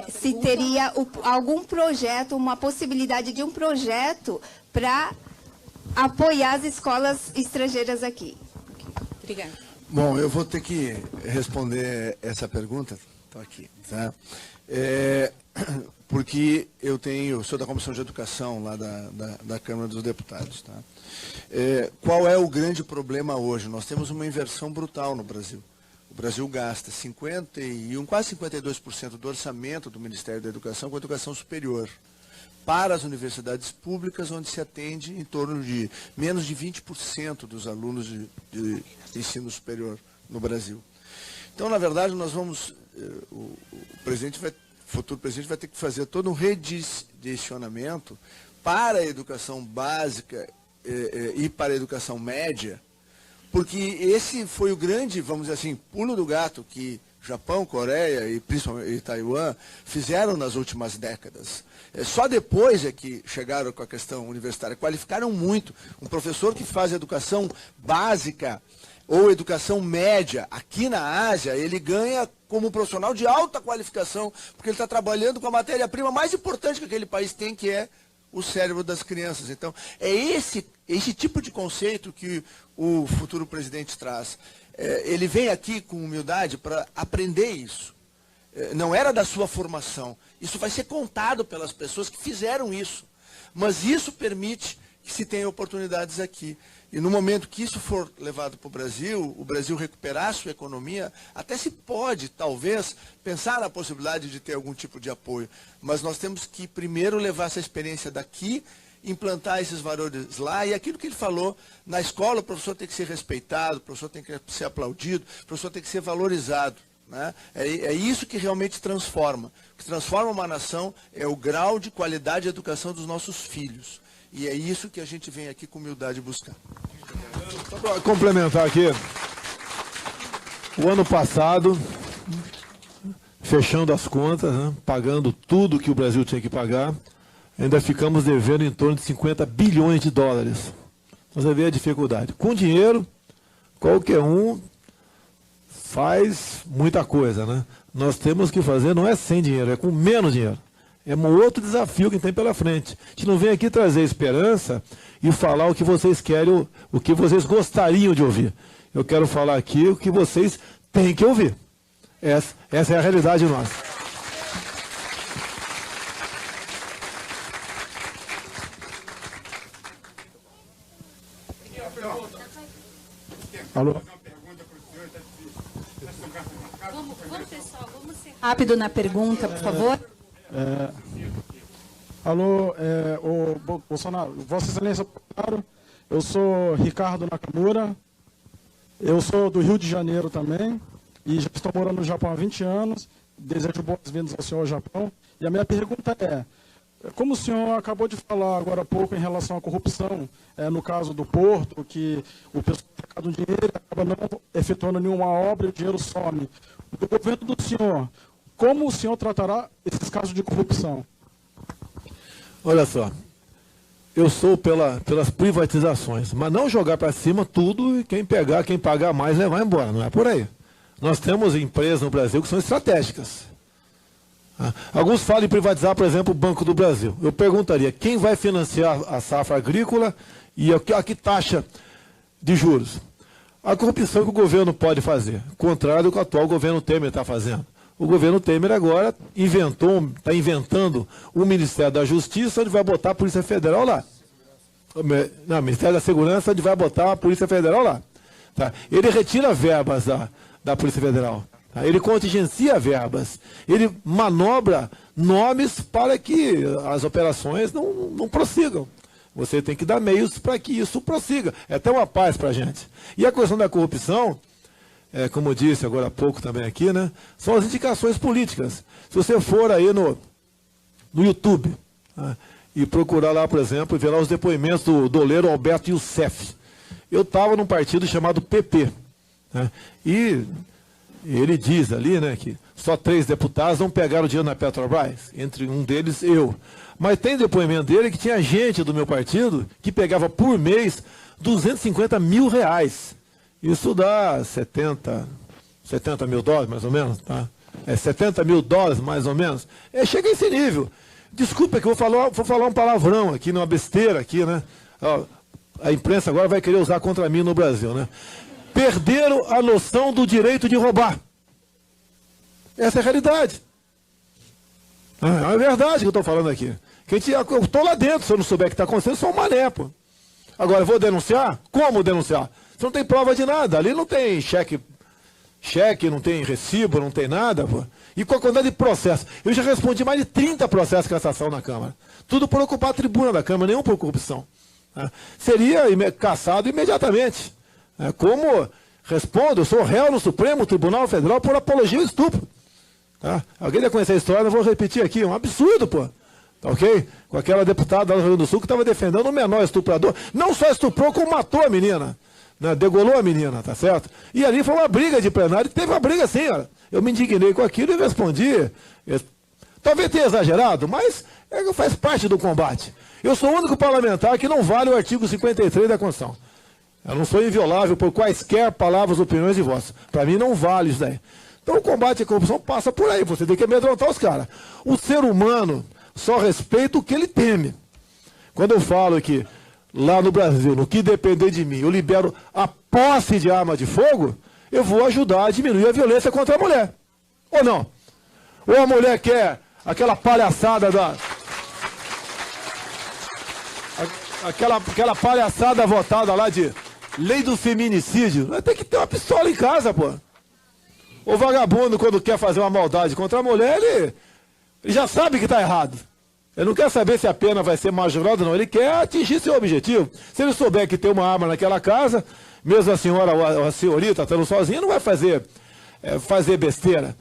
Se teria algum projeto, uma possibilidade de um projeto para apoiar as escolas estrangeiras aqui. Obrigada. Bom, eu vou ter que responder essa pergunta. Estou aqui, tá? Porque sou da Comissão de Educação lá da Câmara dos Deputados. Tá? Qual é o grande problema hoje? Nós temos uma inversão brutal no Brasil. O Brasil gasta quase 52% do orçamento do Ministério da Educação com a educação superior para as universidades públicas, onde se atende em torno de menos de 20% dos alunos de ensino superior no Brasil. Então, na verdade, nós vamos... O futuro presidente vai ter que fazer todo um redirecionamento para a educação básica e para a educação média, porque esse foi o grande, vamos dizer assim, pulo do gato que Japão, Coreia e principalmente Taiwan fizeram nas últimas décadas. Só depois é que chegaram com a questão universitária, qualificaram muito. Um professor que faz educação básica ou educação média aqui na Ásia, ele ganha como profissional de alta qualificação, porque ele está trabalhando com a matéria-prima mais importante que aquele país tem, que é o cérebro das crianças. Então, é esse tipo de conceito que o futuro presidente traz. Ele vem aqui com humildade para aprender isso. Não era da sua formação. Isso vai ser contado pelas pessoas que fizeram isso. Mas isso permite que se tenha oportunidades aqui. E no momento que isso for levado para o Brasil recuperar a sua economia, até se pode, talvez, pensar na possibilidade de ter algum tipo de apoio. Mas nós temos que primeiro levar essa experiência daqui, implantar esses valores lá, e aquilo que ele falou, na escola o professor tem que ser respeitado, o professor tem que ser aplaudido, o professor tem que ser valorizado. Né? É isso que realmente transforma. O que transforma uma nação é o grau de qualidade de educação dos nossos filhos. E é isso que a gente vem aqui com humildade buscar. Só para complementar aqui, o ano passado, fechando as contas, né, pagando tudo que o Brasil tinha que pagar, ainda ficamos devendo em torno de 50 bilhões de dólares. Você vê a dificuldade. Com dinheiro, qualquer um faz muita coisa, né? Nós temos que fazer, não é sem dinheiro, é com menos dinheiro. É um outro desafio que tem pela frente. A gente não vem aqui trazer esperança e falar o que vocês querem, o que vocês gostariam de ouvir. Eu quero falar aqui o que vocês têm que ouvir. Essa é a realidade nossa. Alô? Vamos, pessoal, vamos ser rápido na pergunta, por favor. Alô, o Bolsonaro, Vossa Excelência Bolsonaro, eu sou Ricardo Nakamura, eu sou do Rio de Janeiro também, e já estou morando no Japão há 20 anos, desejo boas-vindas ao senhor ao Japão, e a minha pergunta é, como o senhor acabou de falar agora há pouco em relação à corrupção, no caso do Porto, que o pessoal arrecada um dinheiro e acaba não efetuando nenhuma obra e o dinheiro some. Do governo do senhor, como o senhor tratará esses casos de corrupção? Olha só, eu sou pelas privatizações, mas não jogar para cima tudo e quem pagar mais levar embora, não é por aí. Nós temos empresas no Brasil que são estratégicas. Alguns falam em privatizar, por exemplo, o Banco do Brasil. Eu perguntaria, quem vai financiar a safra agrícola E a que taxa de juros? A corrupção que o governo pode fazer, contrário do que o atual governo Temer está fazendo. O governo Temer agora está inventando o Ministério da Justiça, onde vai botar a Polícia Federal lá. Não, Ministério da Segurança, onde vai botar a Polícia Federal lá. Tá? Ele retira verbas da Polícia Federal. Tá? Ele contingencia verbas. Ele manobra nomes para que as operações não prossigam. Você tem que dar meios para que isso prossiga. É até uma paz para a gente. E a questão da corrupção, como eu disse agora há pouco também aqui, né, são as indicações políticas. Se você for aí no YouTube, tá, e procurar lá, por exemplo, e ver lá os depoimentos do doleiro Alberto Youssef. Eu estava num partido chamado PP. Né, e ele diz ali, né, que só 3 deputados não pegaram dinheiro na Petrobras, entre um deles eu. Mas tem depoimento dele que tinha gente do meu partido que pegava por mês 250 mil reais. Isso dá 70 mil dólares, mais ou menos, tá? 70 mil dólares, mais ou menos. Chega a esse nível. Desculpa que eu vou falar um palavrão aqui, uma besteira aqui, né? A imprensa agora vai querer usar contra mim no Brasil, né? Perderam a noção do direito de roubar. Essa é a realidade. É verdade que eu estou falando aqui. Eu estou lá dentro, se eu não souber o que está acontecendo, sou um mané, pô. Agora, eu vou denunciar? Como denunciar? Você não tem prova de nada. Ali não tem cheque, não tem recibo, não tem nada, pô. E com a quantidade de processos. Eu já respondi mais de 30 processos de cassação na Câmara. Tudo por ocupar a tribuna da Câmara, nenhum por corrupção. Seria cassado imediatamente. Como respondo, eu sou réu no Supremo Tribunal Federal por apologia ao estupro. Tá? Alguém deve conhecer a história, eu vou repetir aqui, é um absurdo, pô. Tá, ok? Com aquela deputada lá do Rio Grande do Sul que estava defendendo um menor estuprador. Não só estuprou, como matou a menina. Né? Degolou a menina, tá certo? E ali foi uma briga de plenário, teve uma briga assim, ó. Eu me indignei com aquilo e respondi. Talvez tenha exagerado, mas faz parte do combate. Eu sou o único parlamentar que não vale o artigo 53 da Constituição. Eu não sou inviolável por quaisquer palavras, opiniões e vozes. Para mim não vale isso daí. Então o combate à corrupção passa por aí, você tem que amedrontar os caras. O ser humano só respeita o que ele teme. Quando eu falo que lá no Brasil, no que depender de mim, eu libero a posse de arma de fogo, eu vou ajudar a diminuir a violência contra a mulher. Ou não? Ou a mulher quer aquela palhaçada aquela palhaçada votada lá de lei do feminicídio. Tem que ter uma pistola em casa, pô. O vagabundo, quando quer fazer uma maldade contra a mulher, ele já sabe que está errado. Ele não quer saber se a pena vai ser majorada ou não. Ele quer atingir seu objetivo. Se ele souber que tem uma arma naquela casa, mesmo a senhora ou a senhorita estando sozinha, não vai fazer besteira.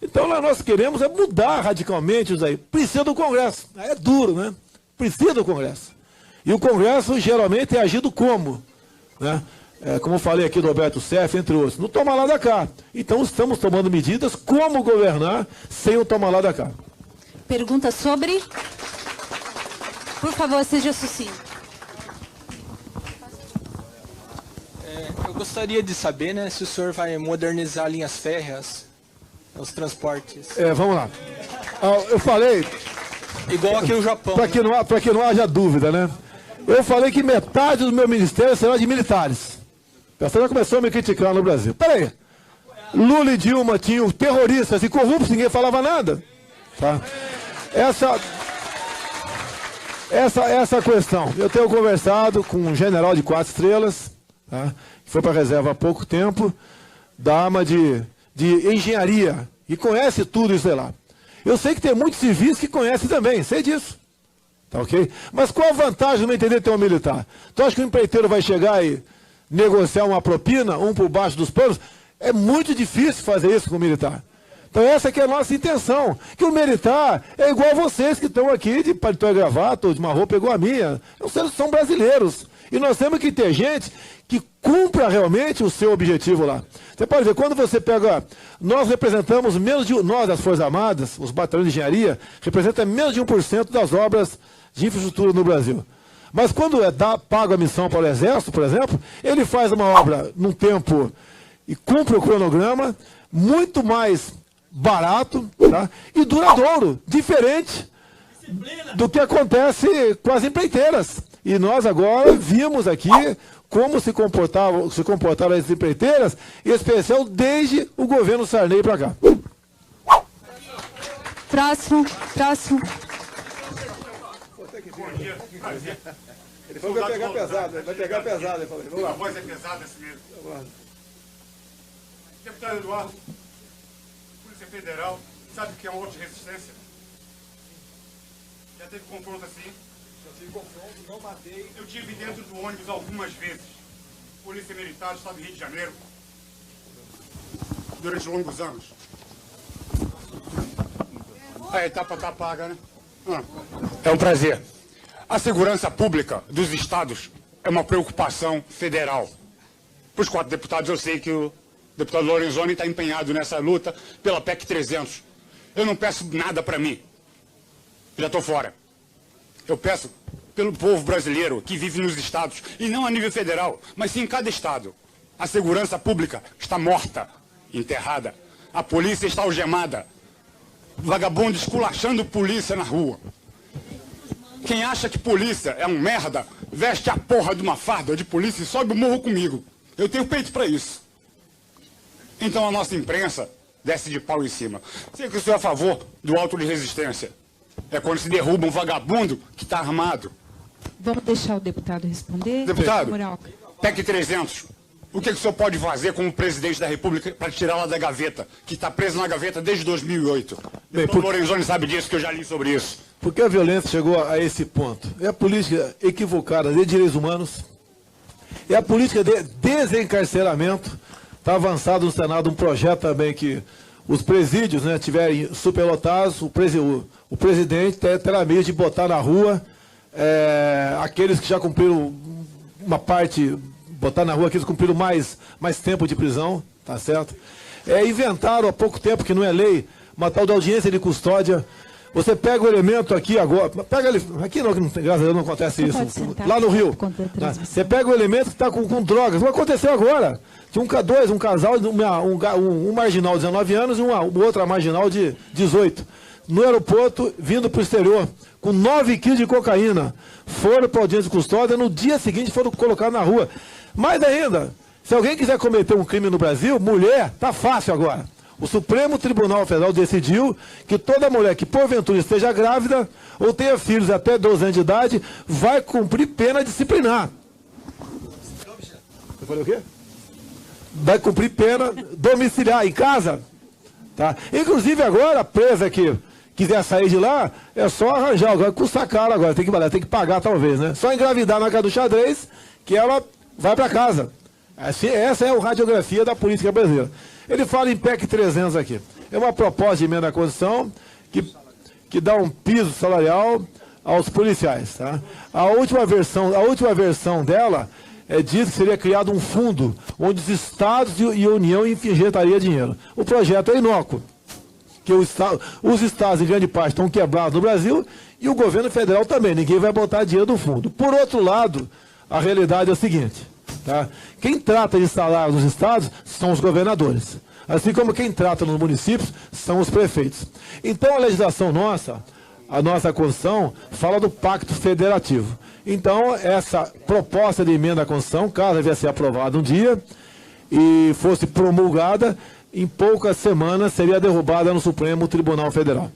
Então, nós queremos mudar radicalmente isso aí. Precisa do Congresso. É duro, né? Precisa do Congresso. E o Congresso, geralmente, é agido como? Né? Como eu falei aqui do Alberto Youssef, entre outros, no toma lá da cá. Então, estamos tomando medidas como governar sem o toma lá da cá. Pergunta sobre... Por favor, seja sucinto. Eu gostaria de saber, né, se o senhor vai modernizar linhas férreas, os transportes. Vamos lá. Eu falei... Igual aqui no Japão. Para que não haja dúvida, né? Eu falei que metade do meu ministério será de militares. O pessoal já começou a me criticar no Brasil. Peraí. Lula e Dilma tinham terroristas e corruptos, ninguém falava nada. Tá? Essa questão. Eu tenho conversado com um general de 4 estrelas, tá? Que foi para a reserva há pouco tempo, da arma de engenharia, e conhece tudo isso aí lá. Eu sei que tem muitos civis que conhecem também, sei disso. Tá ok? Mas qual a vantagem de não entender ter um militar? Tu acha que o empreiteiro vai chegar e negociar uma propina, um por baixo dos panos? É muito difícil fazer isso com o militar. Então essa que é a nossa intenção, que o militar é igual a vocês que estão aqui de paletó e gravata, ou de uma roupa igual a minha. São brasileiros. E nós temos que ter gente que cumpra realmente o seu objetivo lá. Você pode ver, quando você pega... Nós representamos menos de... Nós, das Forças Armadas, os batalhões de engenharia, representam menos de 1% das obras de infraestrutura no Brasil. Mas quando paga a missão para o Exército, por exemplo, ele faz uma obra num tempo e cumpre o cronograma muito mais barato, tá? E duradouro, diferente do que acontece com as empreiteiras, E nós agora vimos aqui como se comportaram as empreiteiras, em especial desde o governo Sarney para cá. Próximo. Ele falou que vai pegar pesado, Ele falou, vamos lá. A voz é pesada assim mesmo. Deputado Eduardo, Polícia Federal, sabe o que é um auto de resistência? Já teve confronto assim? Já tive confronto, não matei. Eu tive dentro do ônibus algumas vezes. Polícia Militar do Estado do Rio de Janeiro. Durante longos anos. A etapa tá paga, né? É um prazer. A segurança pública dos estados é uma preocupação federal. Para os 4 deputados, eu sei que o deputado Lorenzoni está empenhado nessa luta pela PEC 300. Eu não peço nada para mim. Já estou fora. Eu peço pelo povo brasileiro que vive nos estados, e não a nível federal, mas sim em cada estado. A segurança pública está morta, enterrada. A polícia está algemada. Vagabundo esculachando polícia na rua. Quem acha que polícia é um merda, veste a porra de uma farda de polícia e sobe o morro comigo. Eu tenho peito para isso. Então a nossa imprensa desce de pau em cima. Sei que eu sou a favor do auto de resistência. É quando se derruba um vagabundo que está armado. Vamos deixar o deputado responder. Deputado, PEC 300. O que o senhor pode fazer como presidente da República para tirá-la da gaveta, que está presa na gaveta desde 2008? O Lorenzoni sabe disso, que eu já li sobre isso. Por que a violência chegou a esse ponto? É a política equivocada de direitos humanos, é a política de desencarceramento. Está avançado no Senado um projeto também que os presídios, né, tiverem superlotados, o presidente terá meio de botar na rua aqueles que já cumpriram uma parte, botar na rua aqueles que cumpriram mais tempo de prisão, tá certo? Inventaram há pouco tempo, que não é lei, uma tal de audiência de custódia. Você pega o elemento aqui agora, pega ele, aqui não, graças a Deus não acontece isso, lá no Rio. Você pega o elemento que está com drogas, vai acontecer agora. Tinha um casal, um marginal de 19 anos e outra marginal de 18. No aeroporto, vindo para o exterior, com 9 quilos de cocaína. Foram para a audiência de custódia, no dia seguinte foram colocados na rua. Mais ainda, se alguém quiser cometer um crime no Brasil, mulher, tá fácil agora. O Supremo Tribunal Federal decidiu que toda mulher que porventura esteja grávida ou tenha filhos até 12 anos de idade vai cumprir pena disciplinar. Eu falei o quê? Vai cumprir pena domiciliar em casa. Tá? Inclusive agora, a presa que quiser sair de lá, é só arranjar, agora custa caro agora, tem que pagar talvez, né? Só engravidar na casa do xadrez, que ela vai para casa. Essa é a radiografia da política brasileira. Ele fala em PEC 300 aqui. É uma proposta de emenda à Constituição que dá um piso salarial aos policiais. Tá? A última versão dela diz que seria criado um fundo onde os estados e a União injetariam dinheiro. O projeto é inócuo, que os estados, em grande parte, estão quebrados no Brasil e o governo federal também. Ninguém vai botar dinheiro no fundo. Por outro lado, a realidade é o seguinte. Tá? Quem trata de salário nos estados são os governadores, assim como quem trata nos municípios são os prefeitos. Então a legislação nossa, a nossa Constituição, fala do pacto federativo. Então essa proposta de emenda à Constituição, caso viesse ser aprovada um dia e fosse promulgada, em poucas semanas seria derrubada no Supremo Tribunal Federal.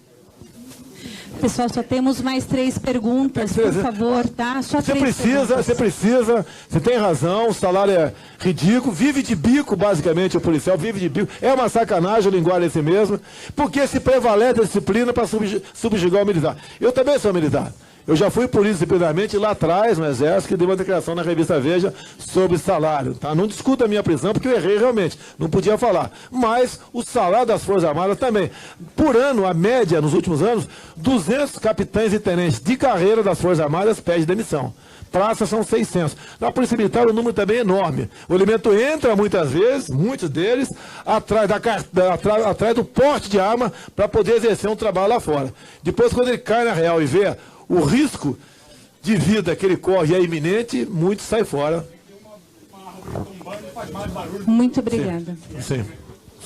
Pessoal, só temos mais 3 perguntas, por favor, tá? Só você precisa, você tem razão, o salário é ridículo, vive de bico, basicamente, o policial vive de bico. É uma sacanagem a linguagem assim mesmo, porque se prevalece a disciplina para subjugar o militar. Eu também sou militar. Eu já fui polícia disciplinarmente lá atrás, no Exército, que dei uma declaração na revista Veja sobre salário. Tá? Não discuta a minha prisão, porque eu errei realmente. Não podia falar. Mas o salário das Forças Armadas também. Por ano, a média, nos últimos anos, 200 capitães e tenentes de carreira das Forças Armadas pedem demissão. Praças são 600. Na Polícia Militar o número também é enorme. O elemento entra muitas vezes, muitos deles, atrás do porte de arma para poder exercer um trabalho lá fora. Depois, quando ele cai na real e vê o risco de vida que ele corre é iminente, muitos saem fora. Muito obrigada. Sim.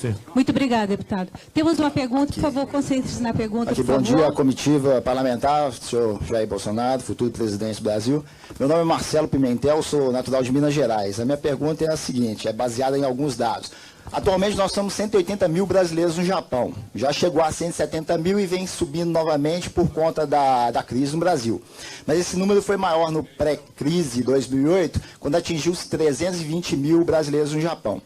Sim. Muito obrigada, deputado. Temos uma pergunta, por favor, concentre-se na pergunta, Aqui, por bom favor. dia, comitiva parlamentar, senhor Jair Bolsonaro, futuro presidente do Brasil. Meu nome é Marcelo Pimentel, sou natural de Minas Gerais. A minha pergunta é a seguinte, é baseada em alguns dados. Atualmente nós somos 180 mil brasileiros no Japão. Já chegou a 170 mil e vem subindo novamente por conta da crise no Brasil. Mas esse número foi maior no pré-crise 2008, quando atingiu os 320 mil brasileiros no Japão.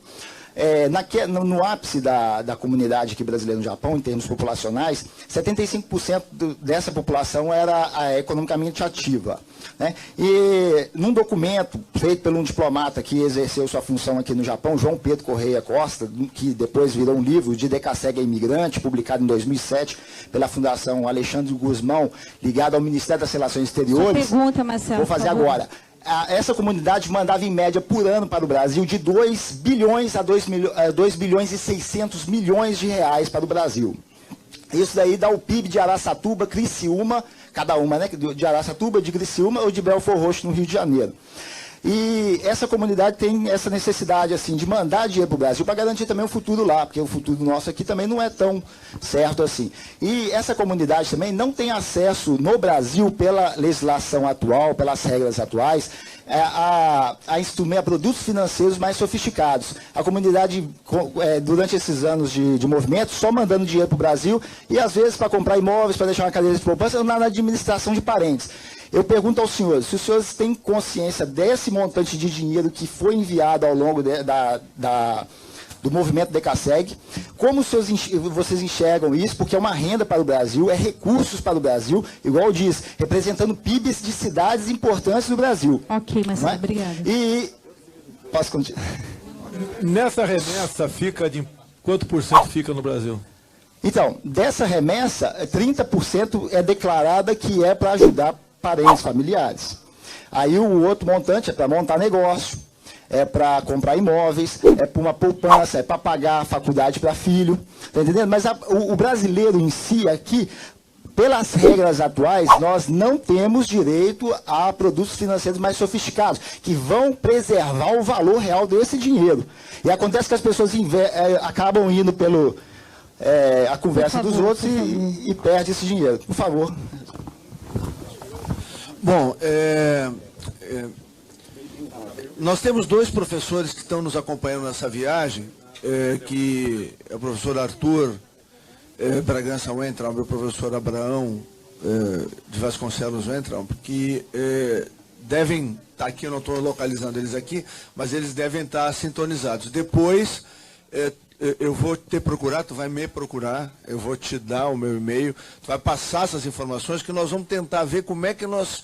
No ápice da comunidade aqui brasileira no Japão, em termos populacionais, 75% dessa população era economicamente ativa. Né? E num documento feito por um diplomata que exerceu sua função aqui no Japão, João Pedro Correia Costa, que depois virou um livro de Decassegue a Imigrante, publicado em 2007 pela Fundação Alexandre Guzmão, ligado ao Ministério das Relações Exteriores. Sua pergunta, Marcelo. Vou fazer agora. Essa comunidade mandava em média por ano para o Brasil de 2 bilhões a 2 bilhões e 600 milhões de reais para o Brasil. Isso daí dá o PIB de Araçatuba, Criciúma, cada uma, né? De Araçatuba, de Criciúma ou de Belford Roxo, no Rio de Janeiro. E essa comunidade tem essa necessidade assim, de mandar dinheiro para o Brasil para garantir também o futuro lá, porque o futuro nosso aqui também não é tão certo assim. E essa comunidade também não tem acesso no Brasil, pela legislação atual, pelas regras atuais, a produtos financeiros mais sofisticados. A comunidade, durante esses anos de movimento, só mandando dinheiro para o Brasil e às vezes para comprar imóveis, para deixar uma cadeira de poupança, na administração de parentes. Eu pergunto aos senhores, se os senhores têm consciência desse montante de dinheiro que foi enviado ao longo do movimento Decassegue, como vocês enxergam isso, porque é uma renda para o Brasil, é recursos para o Brasil, igual diz, representando PIBs de cidades importantes do Brasil. Ok, Marcelo, obrigada. E posso continuar? Nessa remessa fica de quanto por cento fica no Brasil? Então, dessa remessa, 30% é declarada que é para ajudar parentes, familiares. Aí o outro montante é para montar negócio, é para comprar imóveis, é para uma poupança, é para pagar a faculdade para filho, tá entendendo? Mas o brasileiro em si aqui, pelas regras atuais, nós não temos direito a produtos financeiros mais sofisticados, que vão preservar o valor real desse dinheiro. E acontece que as pessoas acabam indo pelo a conversa dos outros e perde esse dinheiro. Por favor. Bom, nós temos dois professores que estão nos acompanhando nessa viagem, que é o professor Arthur Bragança Weintraub e o professor Abraão de Vasconcelos Weintraub, que devem estar aqui, eu não estou localizando eles aqui, mas eles devem estar sintonizados. Depois, eu vou te procurar, tu vai me procurar, eu vou te dar o meu e-mail, tu vai passar essas informações que nós vamos tentar ver como é que nós,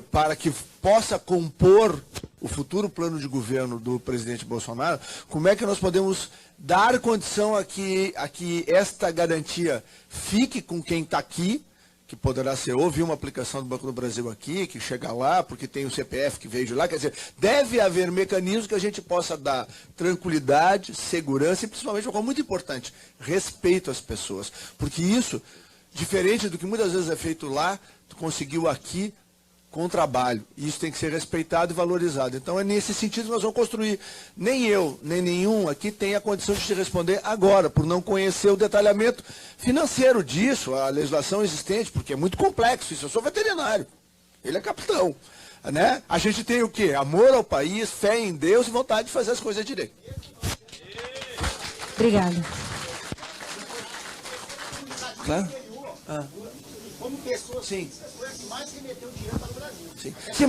para que possa compor o futuro plano de governo do presidente Bolsonaro, como é que nós podemos dar condição a que esta garantia fique com quem está aqui, que poderá ser, houve uma aplicação do Banco do Brasil aqui, que chega lá, porque tem o CPF que veio de lá, quer dizer, deve haver mecanismos que a gente possa dar tranquilidade, segurança e, principalmente, uma coisa muito importante, respeito às pessoas. Porque isso, diferente do que muitas vezes é feito lá, tu conseguiu aqui com trabalho. E isso tem que ser respeitado e valorizado. Então, é nesse sentido que nós vamos construir. Nem eu, nem nenhum aqui tem a condição de te responder agora, por não conhecer o detalhamento financeiro disso, a legislação existente, porque é muito complexo isso. Eu sou veterinário, ele é capitão. Né? A gente tem o quê? Amor ao país, fé em Deus e vontade de fazer as coisas direito. Obrigada. Claro? Como pessoa, sim. Foi a que mais remeteu dinheiro para o Brasil. Sim, sim,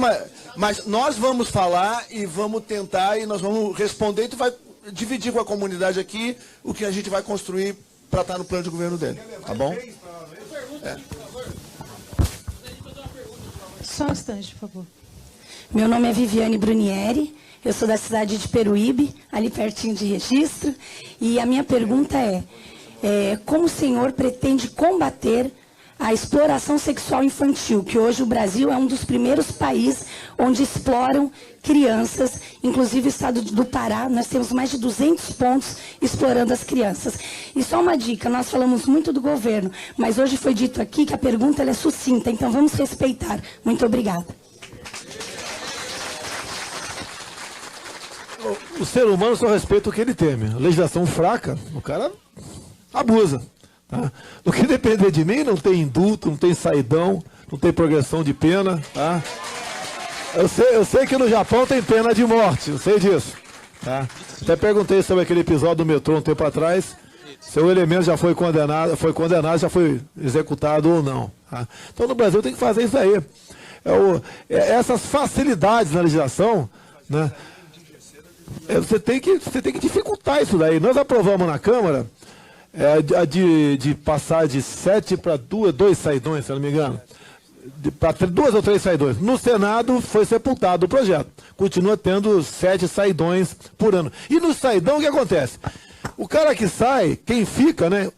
mas nós vamos falar e vamos tentar e nós vamos responder e tu vai dividir com a comunidade aqui o que a gente vai construir para estar no plano de governo dele. Tá bom? Só um instante, por favor. Meu nome é Viviane Brunieri, eu sou da cidade de Peruíbe, ali pertinho de Registro, e a minha pergunta é como o senhor pretende combater a exploração sexual infantil, que hoje o Brasil é um dos primeiros países onde exploram crianças, inclusive o estado do Pará, nós temos mais de 200 pontos explorando as crianças. E só uma dica, nós falamos muito do governo, mas hoje foi dito aqui que a pergunta ela é sucinta, então vamos respeitar. Muito obrigada. o ser humano só respeita o que ele teme. A legislação fraca, o cara abusa. Tá? No que depender de mim, não tem indulto, não tem saidão, não tem progressão de pena. Tá? Eu sei que no Japão tem pena de morte, eu sei disso. Tá? Até perguntei sobre aquele episódio do metrô um tempo atrás, se o elemento já foi condenado, já foi executado ou não. Tá? Então no Brasil tem que fazer isso aí. Essas facilidades na legislação, né? Você tem que dificultar isso daí. Nós aprovamos na Câmara de passar de 7 para 2 saidões, se eu não me engano. Para 2 ou 3 saidões. No Senado foi sepultado o projeto. Continua tendo 7 saidões por ano. E no saidão o que acontece? O cara que sai, quem fica, né?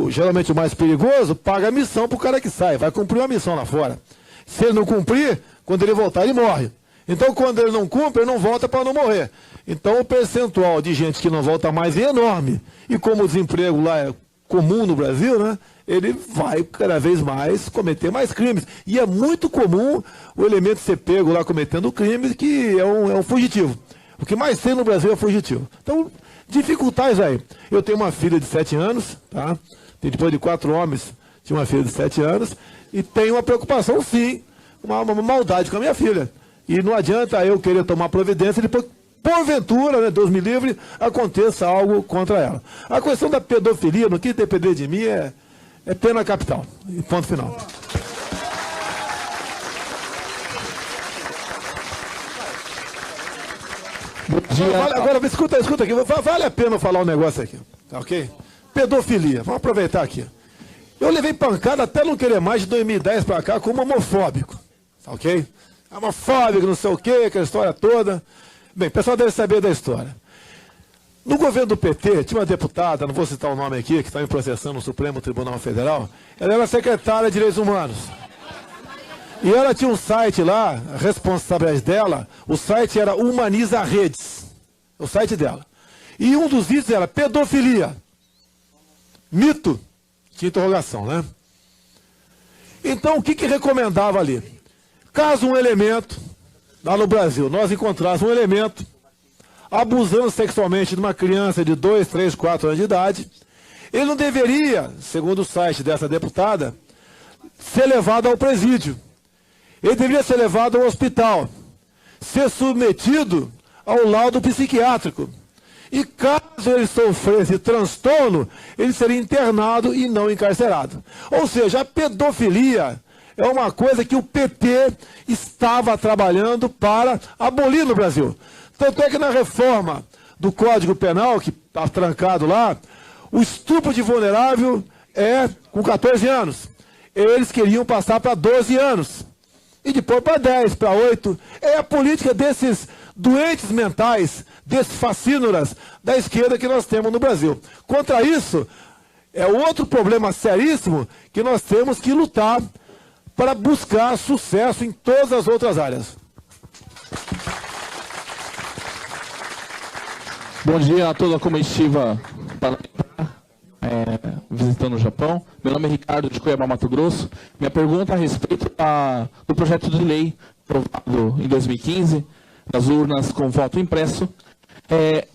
Geralmente o mais perigoso, paga a missão para o cara que sai. Vai cumprir uma missão lá fora. Se ele não cumprir, quando ele voltar, ele morre. Então, quando ele não cumpre, ele não volta para não morrer. Então, o percentual de gente que não volta mais é enorme. E como o desemprego lá é comum no Brasil, né? Ele vai cada vez mais cometer mais crimes. E é muito comum o elemento ser pego lá cometendo crimes, que é um fugitivo. O que mais tem no Brasil é fugitivo. Então, dificultar isso aí. Eu tenho uma filha de 7 anos, tá? Depois de 4 homens, tinha uma filha de 7 anos, e tenho uma preocupação, sim, uma maldade com a minha filha. E não adianta eu querer tomar providência e depois, porventura, né, Deus me livre, aconteça algo contra ela. A questão da pedofilia, no que depender de mim, é pena capital. E ponto final. Agora, escuta aqui. Vale a pena falar um negócio aqui, tá ok? Pedofilia, vamos aproveitar aqui. Eu levei pancada até não querer mais de 2010 para cá como homofóbico, tá ok? Homofóbico, não sei o quê, aquela história toda. Bem, o pessoal deve saber da história. No governo do PT, tinha uma deputada, não vou citar o nome aqui, que está me processando no Supremo Tribunal Federal. Ela era secretária de Direitos Humanos. E ela tinha um site lá, a responsabilidade dela, o site era Humaniza Redes, o site dela. E um dos itens era pedofilia. Mito, de interrogação, né? Então, o que recomendava ali? Caso um elemento, lá no Brasil, nós encontrássemos um elemento abusando sexualmente de uma criança de 2, 3, 4 anos de idade, ele não deveria, segundo o site dessa deputada, ser levado ao presídio. Ele deveria ser levado ao hospital, ser submetido ao laudo psiquiátrico. E caso ele sofresse transtorno, ele seria internado e não encarcerado. Ou seja, a pedofilia é uma coisa que o PT estava trabalhando para abolir no Brasil. Tanto é que na reforma do Código Penal, que está trancado lá, o estupro de vulnerável é com 14 anos. Eles queriam passar para 12 anos. E depois para 10, para 8. É a política desses doentes mentais, desses fascínoras da esquerda que nós temos no Brasil. Contra isso, é outro problema seríssimo que nós temos que lutar para buscar sucesso em todas as outras áreas. Bom dia a toda a comitiva visitando o Japão. Meu nome é Ricardo, de Cuiabá, Mato Grosso. Minha pergunta é a respeito do projeto de lei aprovado em 2015, das urnas com voto impresso.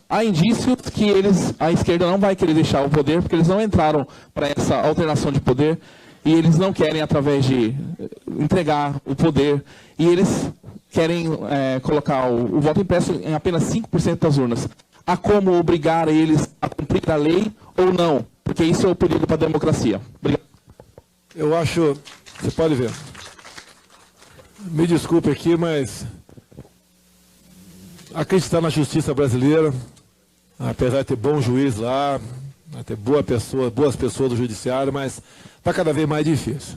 Há indícios que a esquerda não vai querer deixar o poder, porque eles não entraram para essa alternação de poder, e eles não querem, através de entregar o poder, e eles querem colocar o voto impresso em apenas 5% das urnas. Há como obrigar eles a cumprir a lei ou não? Porque isso é o perigo para a democracia. Obrigado. Eu acho... Você pode ver. Me desculpe aqui, mas... acreditar na justiça brasileira, apesar de ter bom juiz lá, ter boas pessoas do judiciário, mas está cada vez mais difícil.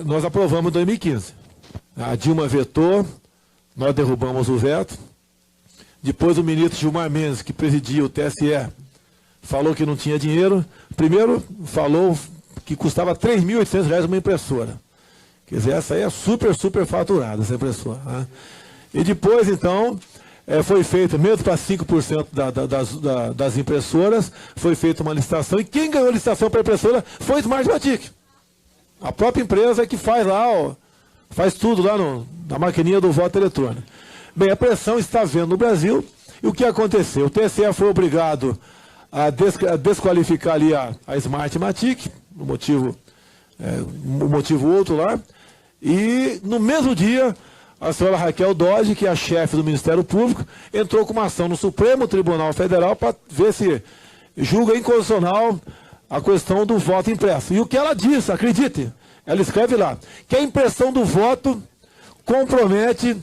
Nós aprovamos em 2015. A Dilma vetou, nós derrubamos o veto. Depois o ministro Gilmar Mendes, que presidia o TSE, falou que não tinha dinheiro. Primeiro falou que custava R$ 3.800 uma impressora. Quer dizer, essa aí é super faturada, essa impressora. Né? E depois, então, foi feito, mesmo para 5% das impressoras, foi feita uma licitação. E quem ganhou a licitação para a impressora foi a Smartmatic. A própria empresa que faz lá, faz tudo lá na maquininha do voto eletrônico. Bem, a pressão está vendo no Brasil. E o que aconteceu? O TSE foi obrigado a desqualificar ali a Smartmatic, um motivo outro lá. E no mesmo dia, a senhora Raquel Dodge, que é a chefe do Ministério Público, entrou com uma ação no Supremo Tribunal Federal para ver se julga inconstitucional a questão do voto impresso. E o que ela disse, acredite, ela escreve lá, que a impressão do voto compromete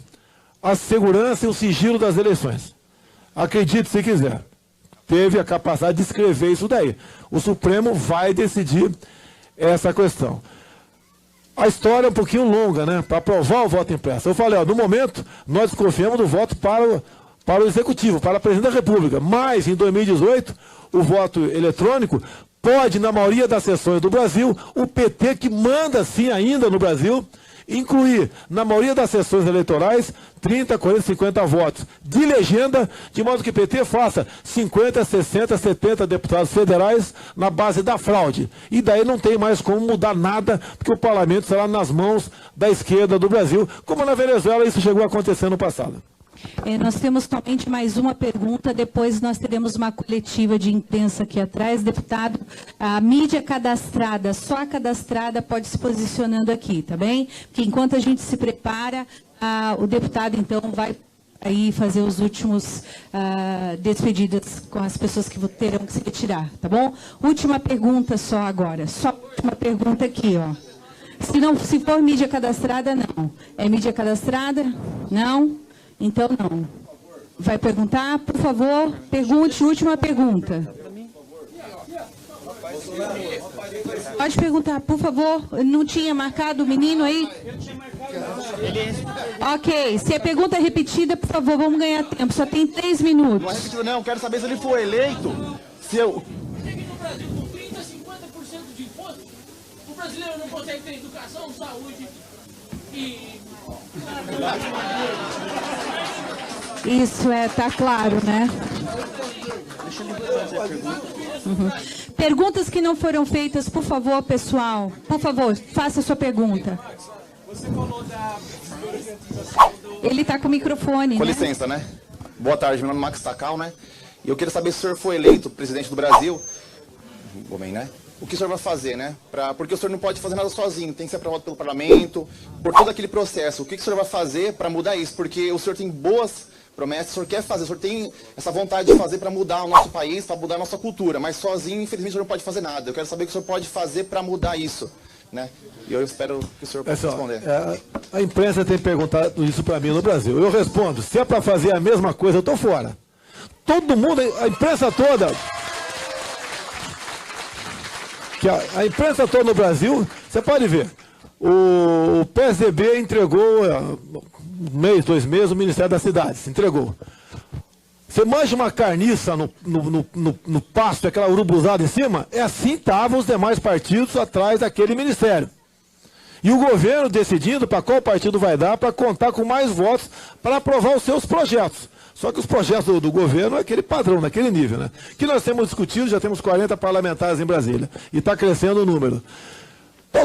a segurança e o sigilo das eleições. Acredite se quiser. Teve a capacidade de escrever isso daí. O Supremo vai decidir essa questão. A história é um pouquinho longa, né? Para aprovar o voto impresso. Eu falei, ó, no momento, nós desconfiamos do voto para o Executivo, para a Presidente da República. Mas, em 2018, o voto eletrônico pode, na maioria das sessões do Brasil, o PT, que manda sim ainda no Brasil, incluir, na maioria das sessões eleitorais, 30, 40, 50 votos de legenda, de modo que o PT faça 50, 60, 70 deputados federais na base da fraude. E daí não tem mais como mudar nada, porque o parlamento será nas mãos da esquerda do Brasil, como na Venezuela isso chegou a acontecer no passado. Nós temos somente mais uma pergunta, depois nós teremos uma coletiva de imprensa aqui atrás. Deputado, a mídia cadastrada, só a cadastrada pode se posicionando aqui, tá bem? Porque enquanto a gente se prepara, o deputado então vai aí fazer os últimos despedidas com as pessoas que terão que se retirar, tá bom? Última pergunta só agora, só a última pergunta aqui, ó. Se for mídia cadastrada, não. É mídia cadastrada? Não? Então, não. Vai perguntar? Por favor, pergunte, última pergunta. Pode perguntar, por favor. Não tinha marcado o menino aí? Ok, se a pergunta é repetida, por favor, vamos ganhar tempo. Só tem 3 minutos. Não é repetido, não. Quero saber se ele for eleito. Se eu... O brasileiro não consegue ter educação, saúde e... Isso tá claro, né? Perguntas que não foram feitas, por favor, pessoal. Por favor, faça a sua pergunta. Você falou da... Ele está com o microfone, Com né? licença, né? Boa tarde, meu nome é Max Takal, né? E eu queria saber se o senhor foi eleito presidente do Brasil. Bem, né? O que o senhor vai fazer, né? Porque o senhor não pode fazer nada sozinho, tem que ser aprovado pelo parlamento, por todo aquele processo. O que o senhor vai fazer para mudar isso? Porque o senhor tem boas promessas, o senhor quer fazer, o senhor tem essa vontade de fazer para mudar o nosso país, para mudar a nossa cultura, mas sozinho, infelizmente, o senhor não pode fazer nada. Eu quero saber o que o senhor pode fazer para mudar isso, né? E eu espero que o senhor possa responder. A imprensa tem perguntado isso para mim no Brasil. Eu respondo, se é para fazer a mesma coisa, eu estou fora. Todo mundo, a imprensa toda... Que a imprensa toda no Brasil, você pode ver, o PSDB entregou, um mês, 2 meses, o Ministério das Cidades, entregou. Você manja uma carniça no pasto, aquela urubuzada em cima, é assim estavam os demais partidos atrás daquele ministério. E o governo decidindo para qual partido vai dar, para contar com mais votos, para aprovar os seus projetos. Só que os projetos do governo é aquele padrão, naquele nível, né? Que nós temos discutido, já temos 40 parlamentares em Brasília. E está crescendo o número.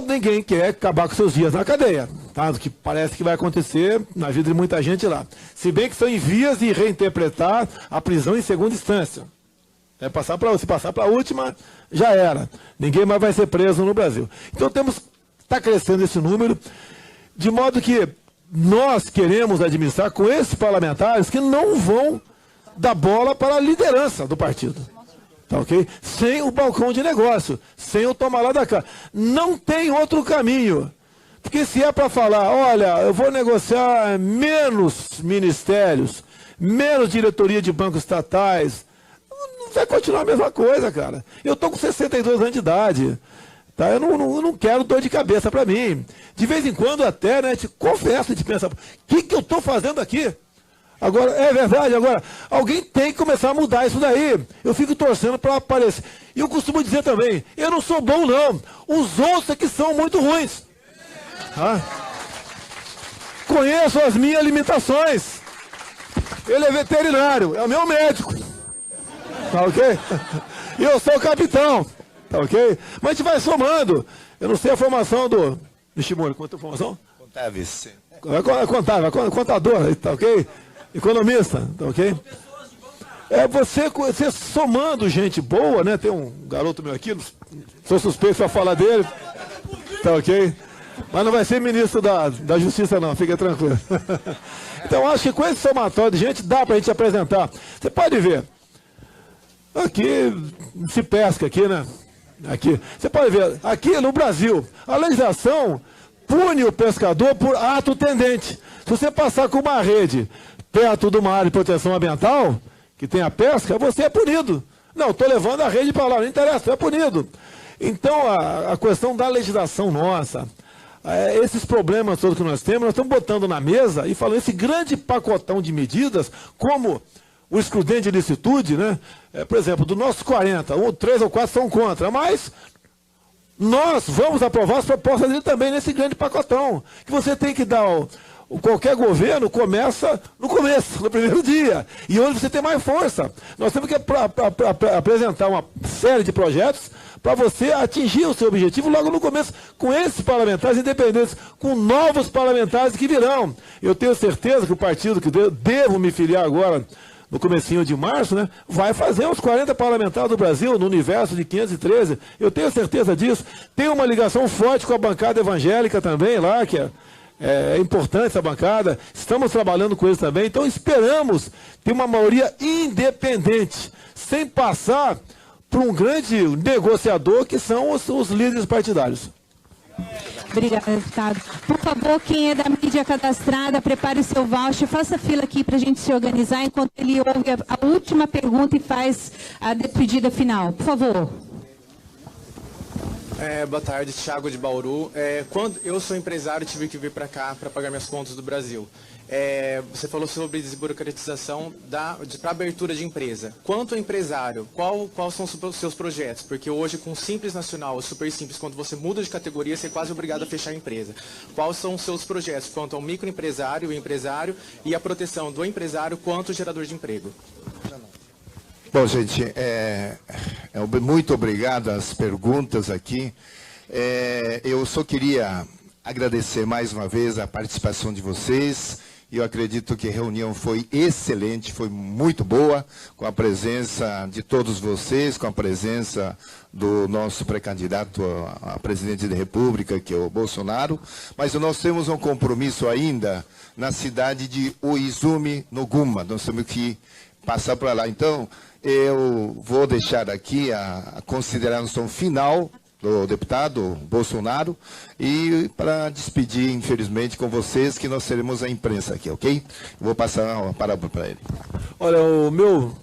Ninguém quer acabar com seus dias na cadeia, tá? O que parece que vai acontecer na vida de muita gente lá. Se bem que estão em vias de reinterpretar a prisão em segunda instância. Se passar para a última, já era. Ninguém mais vai ser preso no Brasil. Então está crescendo esse número, de modo que nós queremos administrar com esses parlamentares que não vão dar bola para a liderança do partido. Tá ok? Sem o balcão de negócio, sem o tomar lá da cá. Não tem outro caminho. Porque se é para falar, olha, eu vou negociar menos ministérios, menos diretoria de bancos estatais, vai continuar a mesma coisa, cara. Eu estou com 62 anos de idade. Tá? Eu não quero dor de cabeça para mim. De vez em quando até, né, te confesso, te pensa, o que eu estou fazendo aqui? Agora, é verdade, agora, alguém tem que começar a mudar isso daí. Eu fico torcendo para aparecer. E eu costumo dizer também, eu não sou bom não, os outros é que são muito ruins. Tá? Conheço as minhas limitações. Ele é veterinário, é o meu médico. Tá ok? E eu sou o capitão. Tá ok? Mas a gente vai somando. Eu não sei a formação do Shimori. Quanto é a formação? Contáveis. Contável, contador, tá ok? Economista, tá ok? Você somando gente boa, né? Tem um garoto meu aqui, sou suspeito para falar dele, tá ok? Mas não vai ser ministro da Justiça não, fica tranquilo. Então acho que com esse somatório de gente dá para a gente apresentar. Você pode ver, aqui se pesca aqui, né? Aqui, você pode ver, aqui no Brasil, a legislação pune o pescador por ato tendente. Se você passar com uma rede perto de uma área de proteção ambiental, que tem a pesca, você é punido. Não, estou levando a rede para lá, não interessa, é punido. Então, a questão da legislação nossa, esses problemas todos que nós estamos botando na mesa e falando esse grande pacotão de medidas, como o excludente de licitude, né? Por exemplo, dos nossos 40, 3 ou 4 são contra, mas nós vamos aprovar as propostas dele também nesse grande pacotão, que você tem que dar... Qualquer governo começa no começo, no primeiro dia, e onde você tem mais força. Nós temos que apresentar uma série de projetos para você atingir o seu objetivo logo no começo, com esses parlamentares independentes, com novos parlamentares que virão. Eu tenho certeza que o partido que devo me filiar agora, no comecinho de março, né, vai fazer uns 40 parlamentares do Brasil, no universo de 513. Eu tenho certeza disso. Tem uma ligação forte com a bancada evangélica também lá, que é importante essa bancada, estamos trabalhando com eles também, então esperamos ter uma maioria independente, sem passar por um grande negociador que são os líderes partidários. Obrigada, deputado. Por favor, quem é da mídia cadastrada, prepare o seu voucher, faça fila aqui para a gente se organizar, enquanto ele ouve a última pergunta e faz a despedida final. Por favor. Boa tarde, Thiago de Bauru. Quando eu sou empresário, tive que vir para cá para pagar minhas contas do Brasil. Você falou sobre desburocratização para abertura de empresa. Quanto ao empresário, quais são os seus projetos? Porque hoje, com Simples Nacional, super simples, quando você muda de categoria, você é quase obrigado a fechar a empresa. Quais são os seus projetos quanto ao microempresário, o empresário e a proteção do empresário quanto ao gerador de emprego? Bom, gente, muito obrigado às perguntas aqui. Eu só queria agradecer mais uma vez a participação de vocês. Eu acredito que a reunião foi excelente, foi muito boa, com a presença de todos vocês, com a presença do nosso pré-candidato a presidente da República, que é o Bolsonaro. Mas nós temos um compromisso ainda na cidade de Uizumi, no Guma. Nós temos que passar para lá. Então, eu vou deixar aqui a consideração final do deputado Bolsonaro e para despedir, infelizmente, com vocês, que nós teremos a imprensa aqui, ok? Vou passar a palavra para ele. Olha, o meu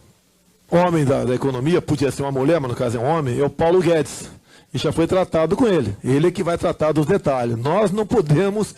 homem da economia, podia ser uma mulher, mas no caso é um homem, é o Paulo Guedes. E já foi tratado com ele. Ele é que vai tratar dos detalhes. Nós não podemos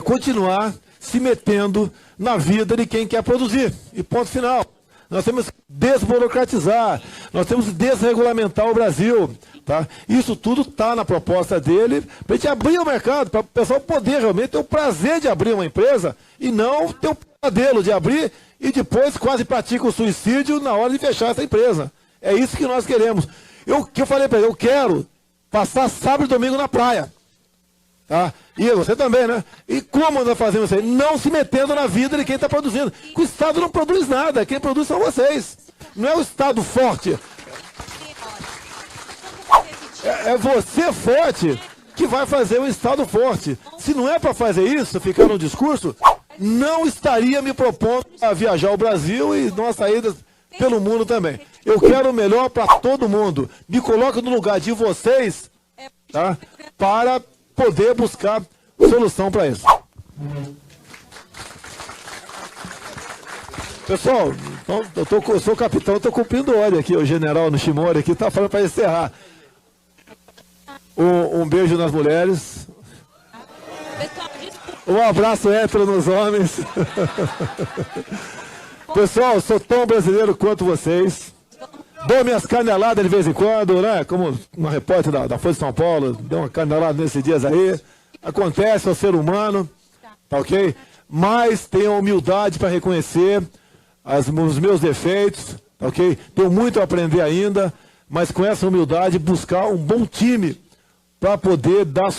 continuar se metendo na vida de quem quer produzir. E ponto final. Nós temos que desburocratizar, nós temos que desregulamentar o Brasil. Tá? Isso tudo está na proposta dele, para a gente abrir o mercado, para o pessoal poder realmente ter o prazer de abrir uma empresa e não ter o pesadelo de abrir e depois quase pratica o suicídio na hora de fechar essa empresa. É isso que nós queremos. Eu falei para ele, eu quero passar sábado e domingo na praia. Tá? E você também, né? E como nós fazemos isso aí? Não se metendo na vida de quem está produzindo. Porque o Estado não produz nada, quem produz são vocês. Não é o Estado forte. É você forte que vai fazer o Estado forte. Se não é para fazer isso, ficar no discurso, não estaria me propondo a viajar ao Brasil e dar saídas pelo mundo também. Eu quero o melhor para todo mundo. Me coloco no lugar de vocês, tá? Para poder buscar solução para isso. Pessoal, eu sou capitão, estou cumprindo ordem aqui, o general Nishimori aqui está falando para encerrar. Um beijo nas mulheres. Um abraço hétero nos homens. Pessoal, sou tão brasileiro quanto vocês. Dou minhas caneladas de vez em quando, né? Como uma repórter da Folha de São Paulo, deu uma canelada nesses dias aí. Acontece, é ser humano, tá ok? Mas tenho humildade para reconhecer os meus defeitos, tá ok? Tenho muito a aprender ainda, mas com essa humildade buscar um bom time para poder dar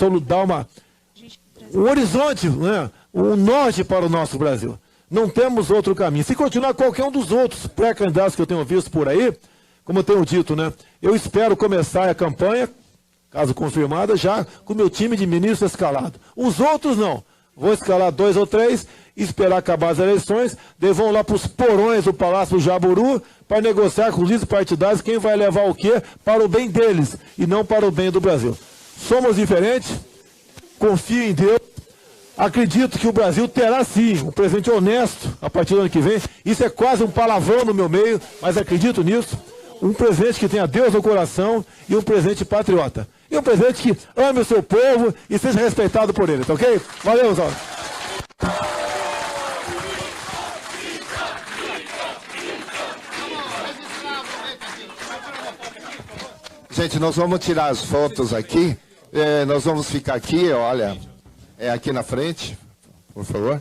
um horizonte, né? Um norte para o nosso Brasil. Não temos outro caminho. Se continuar qualquer um dos outros pré-candidatos que eu tenho visto por aí, como eu tenho dito, né? Eu espero começar a campanha, caso confirmada, já com o meu time de ministro escalado. Os outros não. Vou escalar 2 ou 3, esperar acabar as eleições, daí vão lá para os porões do Palácio do Jaburu para negociar com os líderes partidários quem vai levar o quê para o bem deles e não para o bem do Brasil. Somos diferentes, confio em Deus, acredito que o Brasil terá sim um presidente honesto a partir do ano que vem. Isso é quase um palavrão no meu meio, mas acredito nisso. Um presidente que tenha Deus no coração e um presidente patriota. E um presidente que ame o seu povo e seja respeitado por ele, tá ok? Valeu, Zó. Gente, nós vamos tirar as fotos aqui. Nós vamos ficar aqui, olha, aqui na frente, por favor.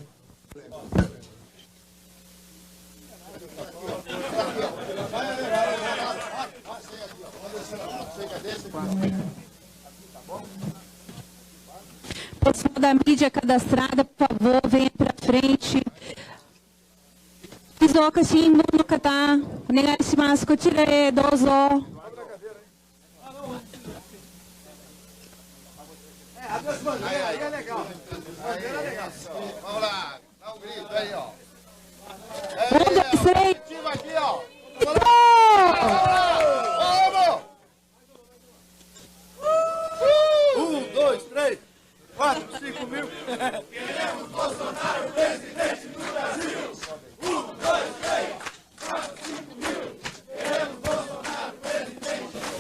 Pessoal da mídia cadastrada, por favor, venha para frente. Izoka Shinbu no kata, onegai shimasu. Kochira e douzo. Aí é legal. Vamos lá, dá um grito aí, ó. 1, 2, 3. Aqui, ó. Vamos! 1, 2, 3, 4, 5 mil. Queremos Bolsonaro presidente do Brasil. 1, 2, 3, 4, 5 mil. Queremos Bolsonaro presidente do Brasil.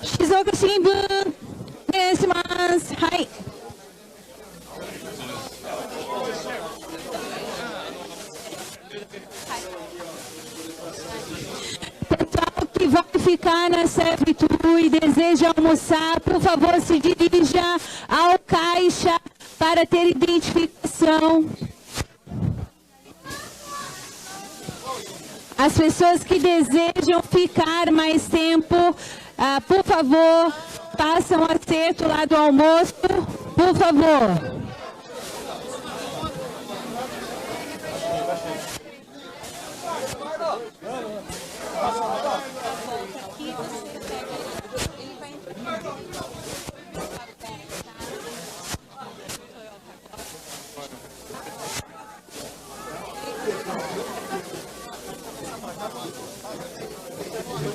Shizuoka Shimbun, onegaishimasu. Hai. Pessoal que vai ficar na servitude e deseja almoçar, por favor, se dirija ao caixa para ter identificação. As pessoas que desejam ficar mais tempo, por favor, passam o assento lá do almoço, por favor.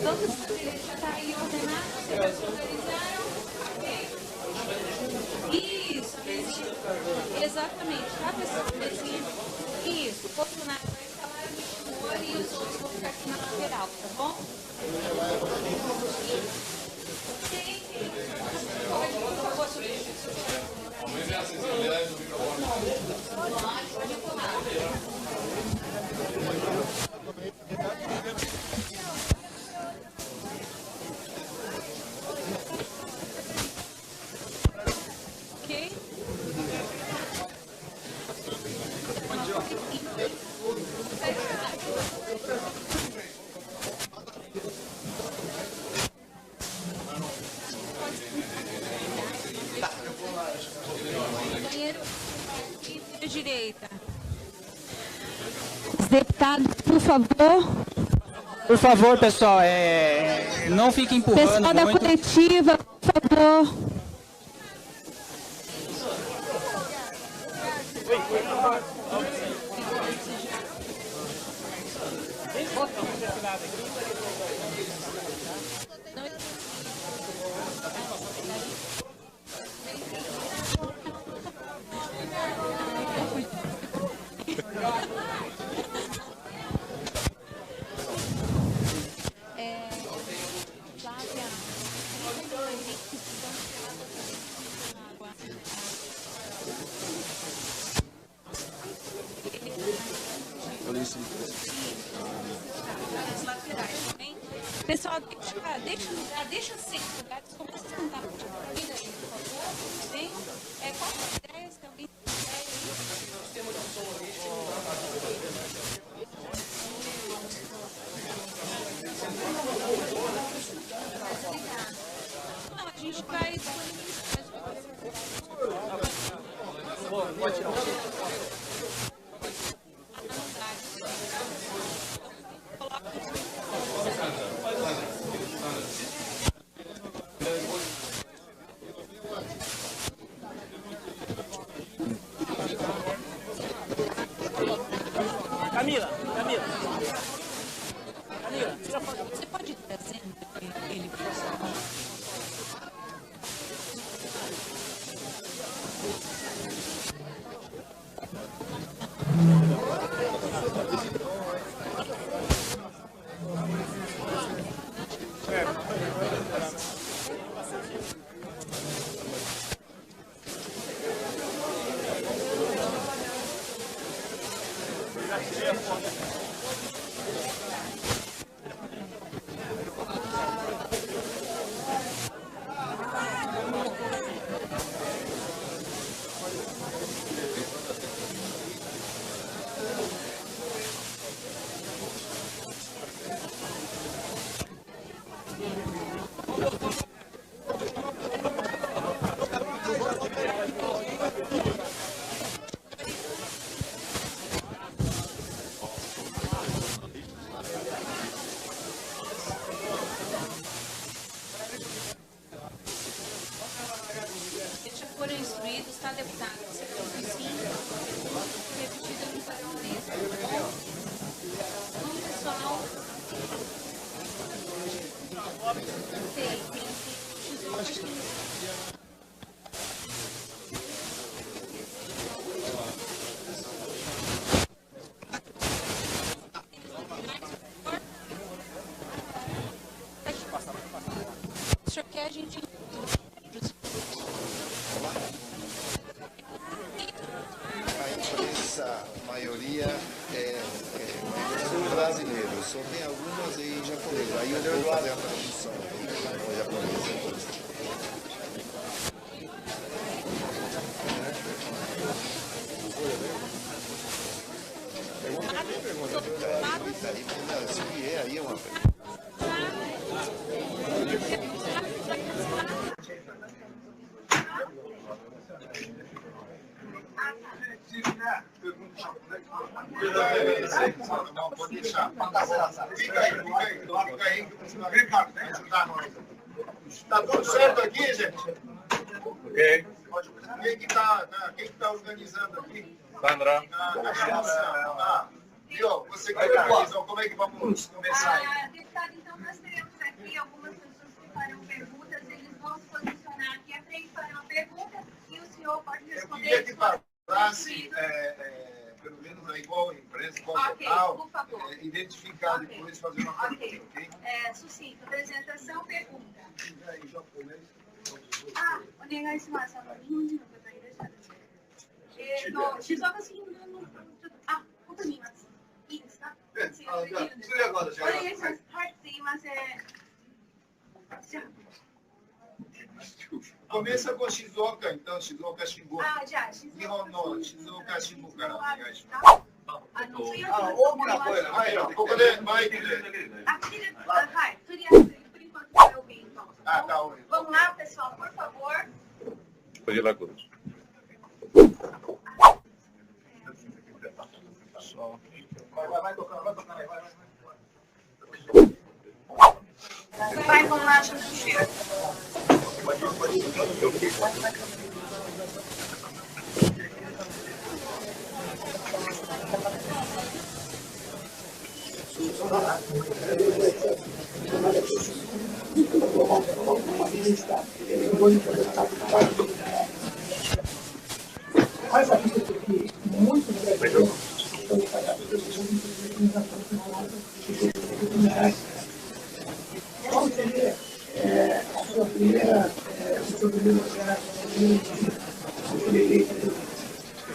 Vamos já está aí ordenado, vocês organizaram? Isso, mesinha. Exatamente, tá, pessoal? Mesinha. Isso, o Bolsonaro vai escalar a mistura e os outros vão ficar aqui na lateral, tá bom? Pode, por favor, Aumente a sensibilidade do microfone. Pode empurrar. Direita. Os deputados, por favor. Por favor, pessoal, não fiquem empurrando Pessoal da muito. coletiva, por favor. Pessoal, deixa sem lugares, começa a sentar por favor. Bem, qual a ideia? Se alguém tem ideia aí? Camila, tira a foto. Você pode ir trazendo ele para o salão? Foram instruídos, tá, deputado? Você falou sim. Repetido no padrão mesmo. Vamos, pessoal. Tem. O senhor quer a gente... Essa maioria são brasileiros, só tem algumas em japonês. Aí eu vou fazer a tradução em japonês. Se vier aí é uma pergunta. Não, pode deixar. Fica aí, Ricardo, vem ajudar nós. Tá tudo certo aqui, gente? Ok. Quem que tá organizando aqui? Sandra. Viu? Você que organizou, como é que vamos começar aí? Deputado, então nós teremos aqui algumas pessoas que farão perguntas, eles vão se posicionar aqui à frente, farão a pergunta e o senhor pode responder. Eu queria que falasse, pelo menos aí, qual empresa, qual local, por favor. Identificar depois e fazer uma pergunta, ok? Sucinto, apresentação, pergunta. お願いします。日本人の方いらっしゃるので。静岡市のちょっと、ここにいます。いいですか？お願いします。はい、すいません。じゃあ。Começa com Shizuoka, então, Shizuoka Shibu. じゃあ、日本の静岡支部からお願いします。大きな声で、はい、ここでマイクで。はい、とりあえず、por enquanto está ouvindo. Tá ouvindo. Vamos lá, pessoal, por favor. Pode ir lá, Cruz. Vai tocando, aí, vai. Vai, vamos lá, Xuxu. Qual seria a sua primeira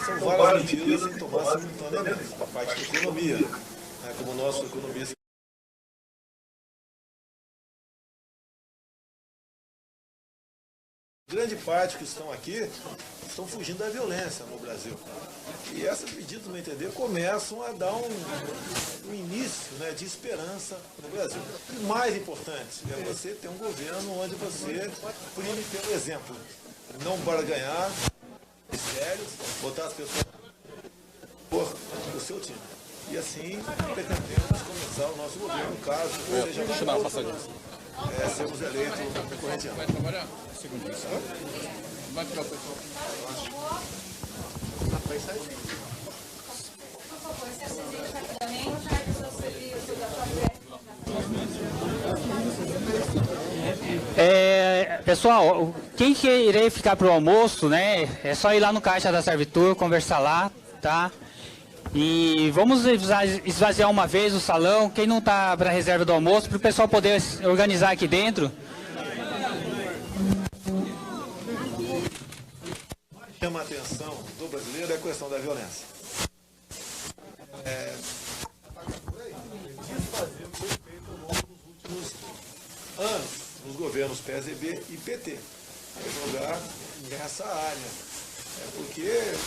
São várias medidas em tomar simultaneamente, a parte da economia, como o nosso economista. Grande parte que estão aqui estão fugindo da violência no Brasil. E essas medidas, no meu entender, começam a dar um início, né, de esperança no Brasil. E o mais importante é você ter um governo onde você prime pelo exemplo. Não barganhar, sérios, botar as pessoas por o seu time. E assim pretendemos começar o nosso governo, caso sermos eleitos no corrente ano. Vai trabalhar? Segundo isso. Vai tirar o pessoal. Vai sair. Por favor, se apresente rapidamente. Pessoal, quem querer ficar para o almoço, né, é só ir lá no caixa da Servitur, conversar lá, tá? E vamos esvaziar uma vez o salão, quem não está para a reserva do almoço, para o pessoal poder organizar aqui dentro. Chama a atenção do brasileiro é a questão da violência. Desfazer o que foi feito ao longo dos últimos anos, nos governos PSDB e PT. Jogar nessa área. Porque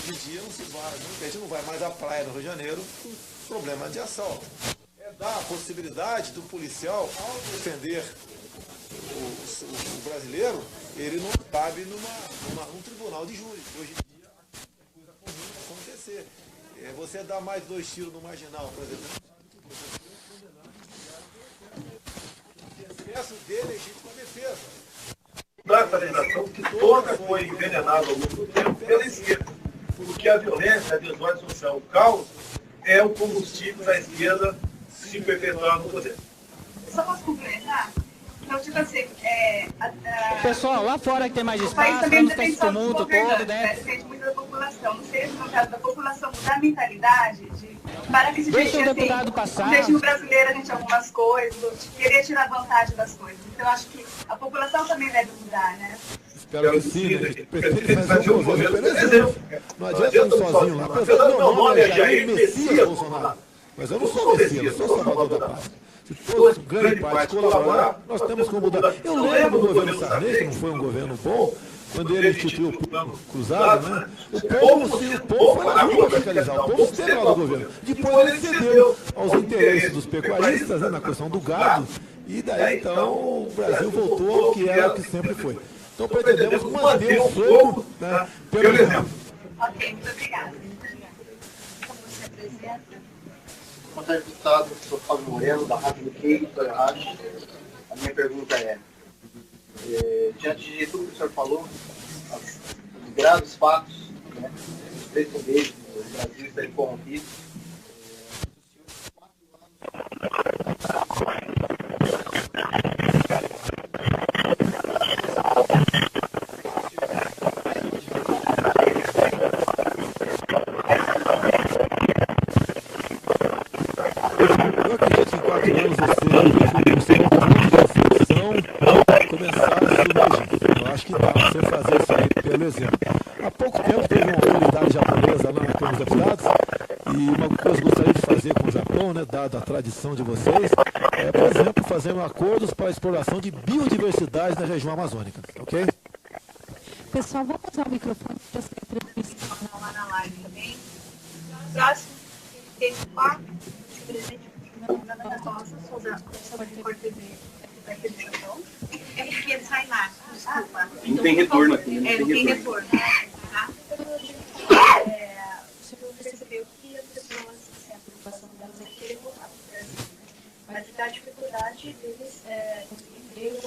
de dia não se vai, a gente não vai mais à praia no Rio de Janeiro com problema de assalto. É dar a possibilidade do policial, ao defender o brasileiro, ele não cabe num tribunal de júri. Hoje em dia, é coisa comum acontecer. Você dá mais 2 tiros no marginal, por exemplo, excesso de legítima defesa. Da atualização que toda foi envenenada ao longo do tempo pela esquerda, porque a violência, a desordem social, o caos é o combustível da esquerda se perpetuar no poder. Só posso complementar? Então, tipo assim, Pessoal, lá fora que tem mais o país espaço, também não tem esse depende só dos tumulto todo, governantes, né? depende muito da população. Não sei se no caso da população mudar a mentalidade de para que se Deixa o assim, deputado passar. o jeitinho brasileiro a gente algumas coisas, de querer tirar vantagem das coisas. Então, eu acho que a população também deve mudar, né? Espero que sim, né? A gente pretende fazer um governo pelo exemplo. Não adianta ir sozinho lá. Apesar do meu nome é Jair Messias Bolsonaro. Mas eu não sou Messias, eu sou salvador da paz. Se todos, grande parte, colaborar, nós temos como mudar. Eu lembro do governo Sarney, que não foi um governo bom, quando ele instituiu o plano cruzado, né? O povo foi na rua fiscalizar, o povo esteve lá do governo. Depois ele cedeu aos interesses dos pecuaristas, né, na questão do gado, e daí então o Brasil voltou ao que era, o que sempre foi. Então pretendemos manter o fogo, né, pelo exemplo. Ok, muito obrigada. Como você apresenta? Boa tarde, deputado. Sou Fábio Moreno, da Rádio Nikkei, Vitória Rádio. A minha pergunta diante de tudo que o senhor falou, os graves fatos, né, os 3 poderes do Brasil estarem corrompidos, Eu acredito que em 4 anos você começar a submergir. Eu acho que dá para você fazer isso aí pelo exemplo. Há pouco tempo teve uma autoridade japonesa lá na Câmara dos Deputados e uma coisa que eu gostaria de fazer com o Japão, né, dado a tradição de vocês, é, por exemplo, fazer acordos para a exploração de biodiversidade na região amazônica, ok? Pessoal, vamos usar o microfone para essa entrevista. Lá na live também. Próximo, T4, presidente da Costa, sou da Cor TV daqui do Japão. É porque ele sai lá, desculpa. Não tem retorno aqui. Não tem retorno. Tá? O senhor percebeu que as pessoas, a preocupação delas é querer voltar para o Brasil. Mas a dificuldade deles conseguir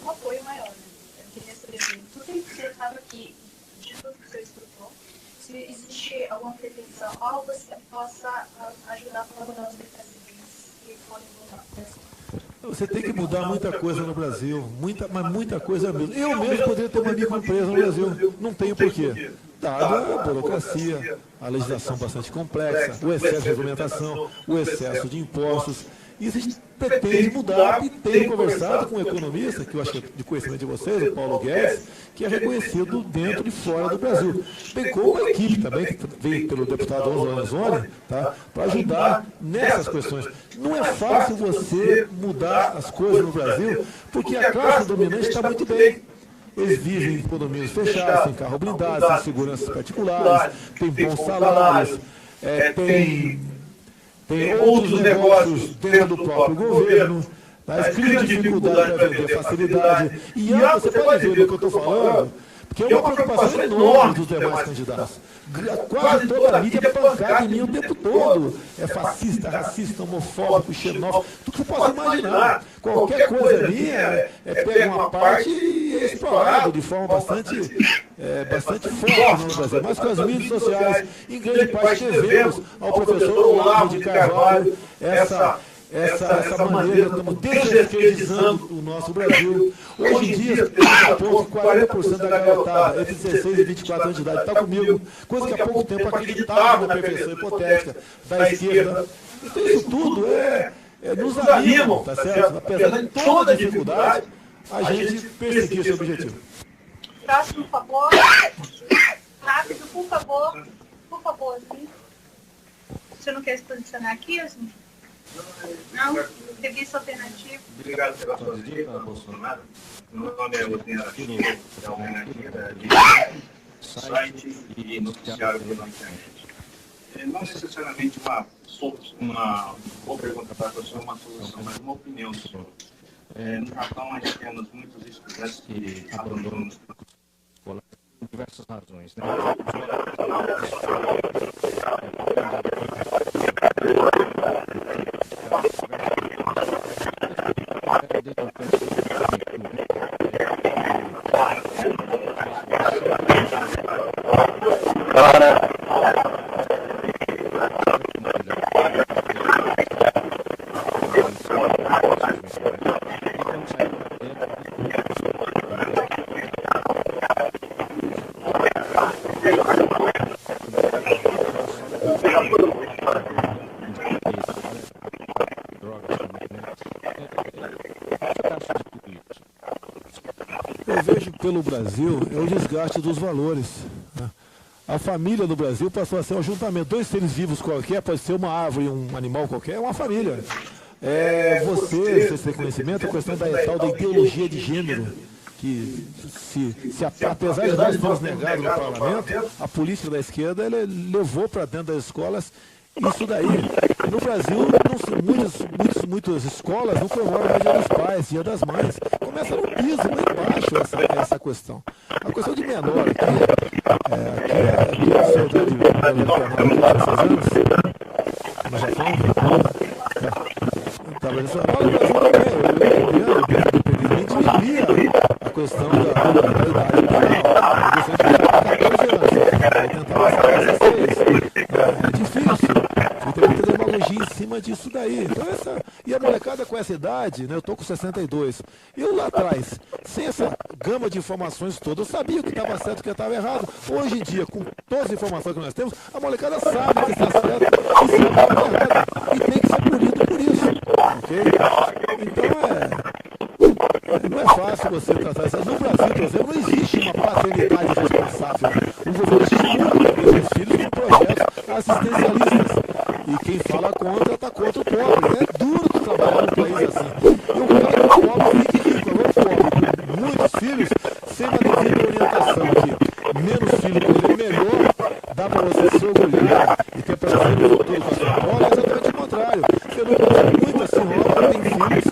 um apoio maior. Eu queria saber, tudo tem que ser claro aqui, de tudo que o senhor explicou, se existe alguma pretensão, algo que possa ajudar a colaborar os brasileiros que podem voltar para o Brasil. Você tem que mudar muita coisa no Brasil, mas muita coisa mesmo. Eu mesmo poderia ter uma microempresa no Brasil, não tenho porquê. Dada a burocracia, a legislação bastante complexa, o excesso de regulamentação, o excesso de impostos. Isso a gente pretende mudar e tem conversado com um economista, que eu acho que é de conhecimento de vocês, o Paulo Guedes, que é reconhecido dentro e fora do Brasil. Bem como uma equipe também, que veio pelo deputado Ângelo Lorenzoni, tá, para ajudar nessas questões. Não é fácil você mudar as coisas no Brasil, porque a classe dominante está muito bem. Eles vivem em condomínios fechados, sem carro blindado, sem seguranças particulares, têm bons salários, tem outros negócios dentro do próprio governo, eles criam dificuldade para vender facilidade. E você pode ver do que eu estou falando, porque que é uma preocupação enorme dos demais candidatos. Quase toda a mídia é pancada em mim o tempo todo. É fascista, racista, homofóbico, xenófobo, tudo que você possa imaginar. Qualquer coisa ali pega uma parte e é explorado de forma bastante forte no Brasil. Mas com as mídias sociais, em grande parte devemos ao professor Olavo de Carvalho essa maneira, estamos desesquerdizando o nosso Brasil. Hoje em dia, daqui a pouco, 40% da garotada entre 16 e 24 anos de idade está comigo, coisa que há pouco tempo acreditava na perfeição hipotética da esquerda. Então isso tudo nos anima, tá certo? Apesar de toda a dificuldade, a gente perseguir esse objetivo. Próximo, por favor. Rápido, por favor. Por favor, assim. Você não quer se posicionar aqui, assim? Não? Revista alternativa. Obrigado pela sua visita, Bolsonaro. Meu nome é Luciano Araquim, da alternativa de site e noticiário pela internet. Não necessariamente uma boa pergunta para o senhor, uma solução, mas uma opinião do senhor. No Japão, nós temos muitos estudantes que abandonam os por diversas razões, né? Eu vejo pelo Brasil é o desgaste dos valores. Né? A família no Brasil passou a ser um ajuntamento. Dois seres vivos qualquer, pode ser uma árvore e um animal qualquer, é uma família. Você tem conhecimento, a questão da tal da ideologia de gênero, que apesar de nós termos negado no parlamento, a política da esquerda levou para dentro das escolas isso daí. No Brasil, muitas escolas não comemoram o Dia dos Pais, Dia das Mães. Começa no piso, lá embaixo, essa questão. A questão de menor aqui eu sou de penal de 16 anos, no Japão. Estava nessa hora, no Brasil também, diminuía a questão da idade penal. Eu sempre tinha 14 anos, eu tentava ser 16. É difícil. Tem muita demagogia em cima disso daí. Então e a molecada com essa idade, né, eu estou com 62. Eu lá atrás, sem essa gama de informações todas, eu sabia o que estava certo e o que estava errado. Hoje em dia, com todas as informações que nós temos, a molecada sabe que está certo e sabe que está errado. E tem que ser punido por isso. Ok? Então não é fácil você tratar isso. No Brasil, por exemplo, não existe uma paternidade responsável. O governo estimula os filhos com projetos assistencialistas. E quem fala contra, está contra o pobre. É duro de trabalhar num país assim. Eu quero que o pobre fique rico. Agora o pobre com muitos filhos, sem uma devida orientação aqui. Menos filho com ele, melhor. Dá para você se orgulhar e ter prazer no futuro com a sua bola. É exatamente o contrário. Eu não conheço muita senhora que tem filhos.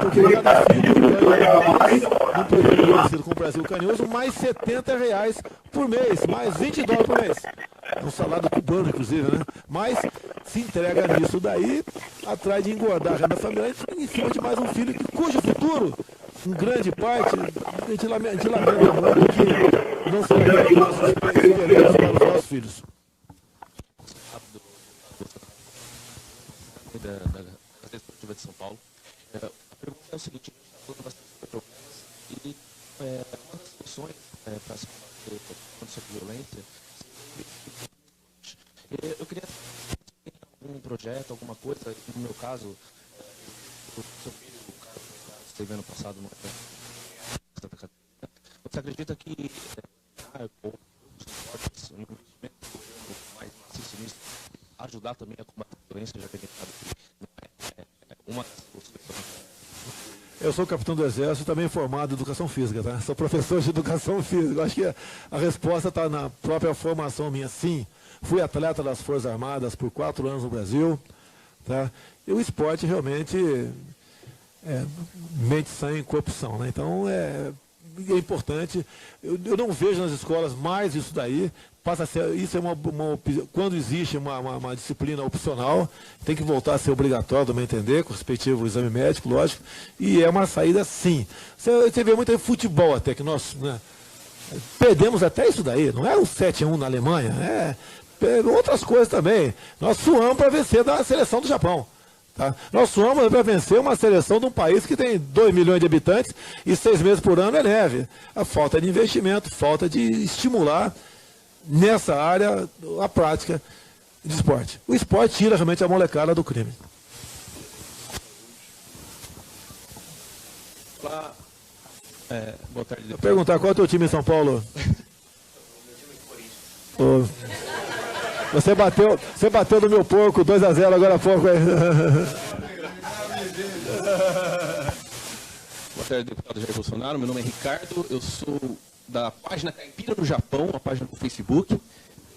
Porque cada filho ganha mais, num programa parecido com o Brasil Canhoso, mais R$70 por mês, mais $20 por mês. É um salário cubano, inclusive, né? Mas se entrega nisso daí, atrás de engordar a renda familiar, em cima de mais um filho, cujo futuro, em grande parte, a gente lamenta muito que não se realiza nossos esperanças para os nossos filhos. Da Gazeta Esportiva de São Paulo. A pergunta é o seguinte: falando bastante problemas e uma das soluções para se combater contra a violência. Eu queria ter algum projeto, alguma coisa, no meu caso, o seu filho, o Carlos, esteve ano passado no Santa Catarina. Você acredita que ou os esportes, um investimento do governo mais maciço nisso, ajudar também a combater a violência, já que a gente sabe que não é uma das soluções? Eu sou capitão do Exército, também formado em Educação Física, tá? Sou professor de Educação Física. Eu acho que a resposta está na própria formação minha. Sim, fui atleta das Forças Armadas por 4 anos no Brasil, tá? E o esporte realmente mente, sangue, corpo são, né? Então, é importante. Eu não vejo nas escolas mais isso daí. Passa a ser, isso é quando existe uma disciplina opcional, tem que voltar a ser obrigatório, do meu entender, com o respectivo exame médico, lógico, e é uma saída sim. Você vê muito aí futebol até, que nós, né, perdemos até isso daí, não é o 7-1 na Alemanha, outras coisas também. Nós suamos para vencer da seleção do Japão. Tá? Nós suamos para vencer uma seleção de um país que tem 2 milhões de habitantes e 6 meses por ano é neve. A falta de investimento, falta de estimular nessa área a prática de esporte. O esporte tira realmente a molecada do crime. Olá. Boa tarde. Vou perguntar qual é o teu time em São Paulo? Oh. Você bateu no meu porco 2-0 agora há pouco. Boa tarde, deputado Jair Bolsonaro. Meu nome é Ricardo, eu sou da página Caipira no Japão, a página do Facebook.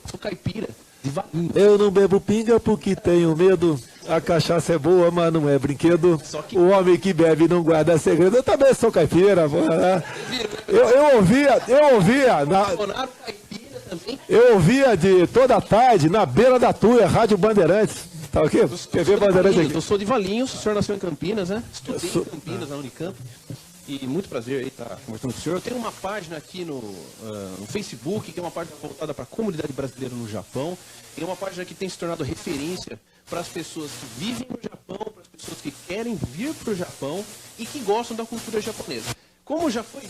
Sou caipira de Valinhos. Eu não bebo pinga porque tenho medo. A cachaça é boa, mas não é brinquedo. O homem que bebe não guarda segredo. Eu também sou caipira. Eu ouvia de toda tarde na beira da Tuia, Rádio Bandeirantes. Tá ok? TV Bandeirantes aqui. Eu sou de Valinhos, o senhor nasceu em Campinas, né? Estudei em Campinas, na Unicamp. E muito prazer aí estar conversando com o senhor. Eu tenho uma página aqui no Facebook, que é uma página voltada para a comunidade brasileira no Japão. E é uma página que tem se tornado referência para as pessoas que vivem no Japão, para as pessoas que querem vir para o Japão e que gostam da cultura japonesa. Como já foi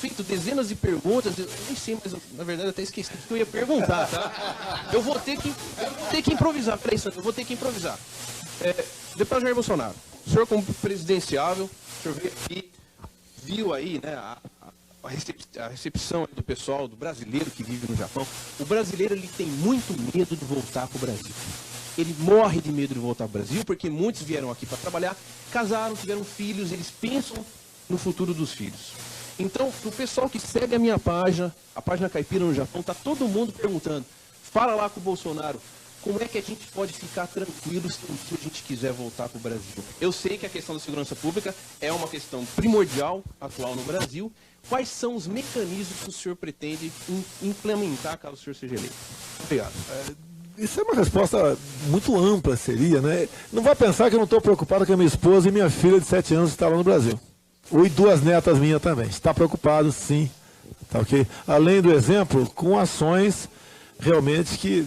feito dezenas de perguntas, eu nem sei, mas na verdade até esqueci o que eu ia perguntar, tá? Eu vou ter que improvisar. Peraí, Sandro, eu vou ter que improvisar. Deputado Jair Bolsonaro, o senhor como presidenciável, o senhor veio aqui, viu aí, né, a recepção do pessoal, do brasileiro que vive no Japão. O brasileiro, ele tem muito medo de voltar para o Brasil. Ele morre de medo de voltar para o Brasil, porque muitos vieram aqui para trabalhar, casaram, tiveram filhos, eles pensam no futuro dos filhos. Então, o pessoal que segue a minha página, a página Caipira no Japão, tá todo mundo perguntando, fala lá com o Bolsonaro, como é que a gente pode ficar tranquilo se a gente quiser voltar para o Brasil? Eu sei que a questão da segurança pública é uma questão primordial, atual no Brasil. Quais são os mecanismos que o senhor pretende implementar caso o senhor seja eleito? Obrigado. Isso é uma resposta muito ampla, seria, né? Não vai pensar que eu não estou preocupado com a minha esposa e minha filha de 7 anos que está lá no Brasil. E 2 netas minhas também. Está preocupado, sim. Tá ok? Além do exemplo, com ações realmente que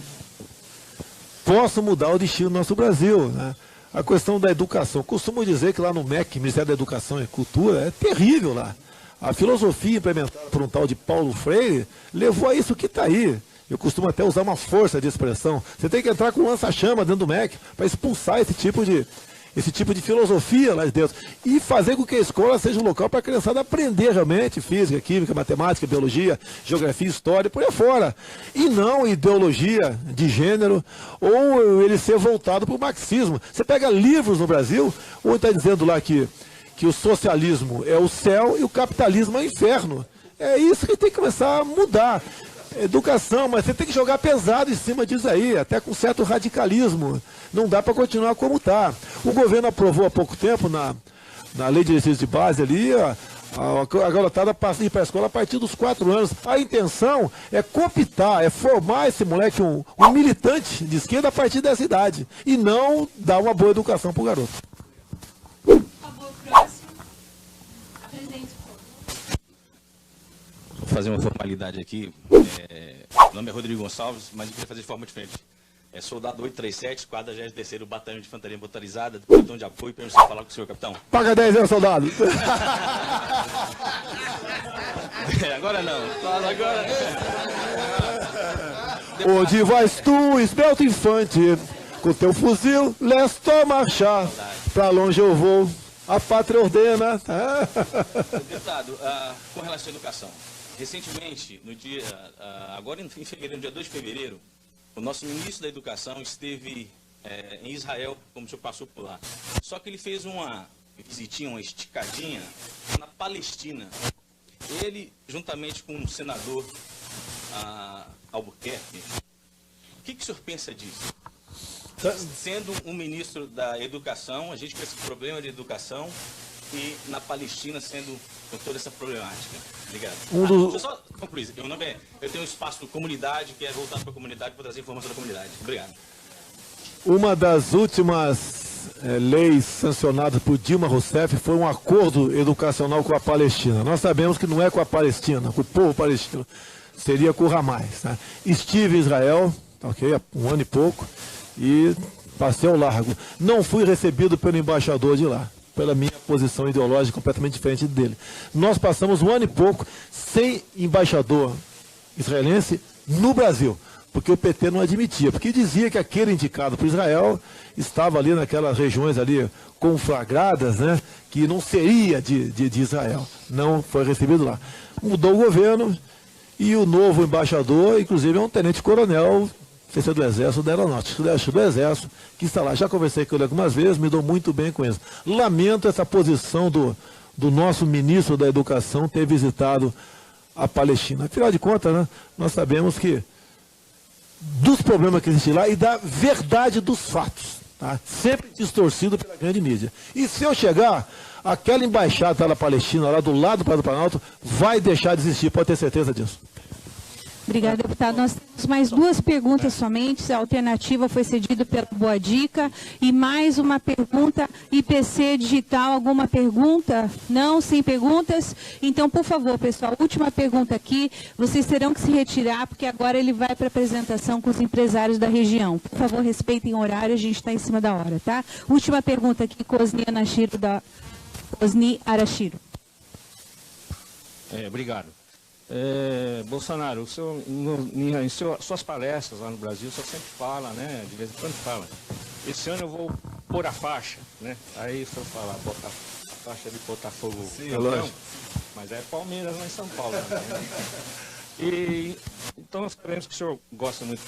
possam mudar o destino do nosso Brasil, né? A questão da educação. Costumo dizer que lá no MEC, Ministério da Educação e Cultura, é terrível lá. A filosofia implementada por um tal de Paulo Freire levou a isso que está aí. Eu costumo até usar uma força de expressão. Você tem que entrar com lança-chama dentro do MEC para expulsar esse tipo de filosofia lá de dentro. E fazer com que a escola seja um local para a criançada aprender realmente física, química, matemática, biologia, geografia, história, por aí fora. E não ideologia de gênero ou ele ser voltado para o marxismo. Você pega livros no Brasil, ou está dizendo lá que o socialismo é o céu e o capitalismo é o inferno. É isso que tem que começar a mudar. Educação, mas você tem que jogar pesado em cima disso aí, até com certo radicalismo. Não dá para continuar como está. O governo aprovou há pouco tempo, na lei de exercício de base ali, a garotada passa a ir para a escola a partir dos 4 anos. A intenção é cooptar, é formar esse moleque um militante de esquerda a partir dessa idade. E não dar uma boa educação para o garoto. Por favor, próximo. Apresente, por favor. Vou fazer uma formalidade aqui. Meu nome é Rodrigo Gonçalves, mas eu queria fazer de forma diferente. Soldado 837, 43º Batalhão de Infantaria Motorizada, do Pelotão de Apoio, para eu falar com o senhor, capitão. Paga 10, soldado. Agora não. Agora. Onde vais tu, esbelto infante, com teu fuzil, lesto marchar. Pra longe eu vou, a pátria ordena. Deputado, com relação à educação, recentemente, agora em fevereiro, no dia 2 de fevereiro, o nosso ministro da Educação esteve em Israel, como o senhor passou por lá. Só que ele fez uma visitinha, uma esticadinha na Palestina. Ele, juntamente com o senador Albuquerque, o que o senhor pensa disso? Sendo um ministro da Educação, a gente com esse problema de educação, e na Palestina, sendo com toda essa problemática. Obrigado. Deixa eu só concluir. Eu tenho um espaço de comunidade, que é voltado para a comunidade, para trazer informação da comunidade. Obrigado. Uma das últimas leis sancionadas por Dilma Rousseff foi um acordo educacional com a Palestina. Nós sabemos que não é com a Palestina, com o povo palestino, seria com o Hamas. Né? Estive em Israel, ok, há um ano e pouco, e passei ao largo. Não fui recebido pelo embaixador de lá, pela minha posição ideológica completamente diferente dele. Nós passamos um ano e pouco sem embaixador israelense no Brasil, porque o PT não admitia, porque dizia que aquele indicado para Israel estava ali naquelas regiões ali conflagradas, né, que não seria de Israel. Não foi recebido lá. Mudou o governo e o novo embaixador, inclusive, é um tenente-coronel, sei se é do Exército ou da Aeronáutica, acho do Exército, que está lá. Já conversei com ele algumas vezes, me dou muito bem com isso. Lamento essa posição do nosso ministro da Educação ter visitado a Palestina. Afinal de contas, né, nós sabemos que dos problemas que existem lá e da verdade dos fatos, tá? Sempre distorcido pela grande mídia. E se eu chegar, aquela embaixada da Palestina lá do lado do Planalto vai deixar de existir, pode ter certeza disso. Obrigada, deputado. Nós temos mais duas perguntas somente. A alternativa foi cedida pela Boa Dica. E mais uma pergunta, IPC Digital, alguma pergunta? Não, sem perguntas? Então, por favor, pessoal, última pergunta aqui. Vocês terão que se retirar, porque agora ele vai para a apresentação com os empresários da região. Por favor, respeitem o horário, a gente está em cima da hora, tá? Última pergunta aqui, Cosni Arashiro. Obrigado. Bolsonaro, em suas palestras lá no Brasil, o senhor sempre fala, né? De vez em quando fala. Esse ano eu vou pôr a faixa, né? Aí o senhor fala, botar a faixa de Botafogo. Sim, campeão, mas é Palmeiras lá em São Paulo. Né? E então nós sabemos que o senhor gosta muito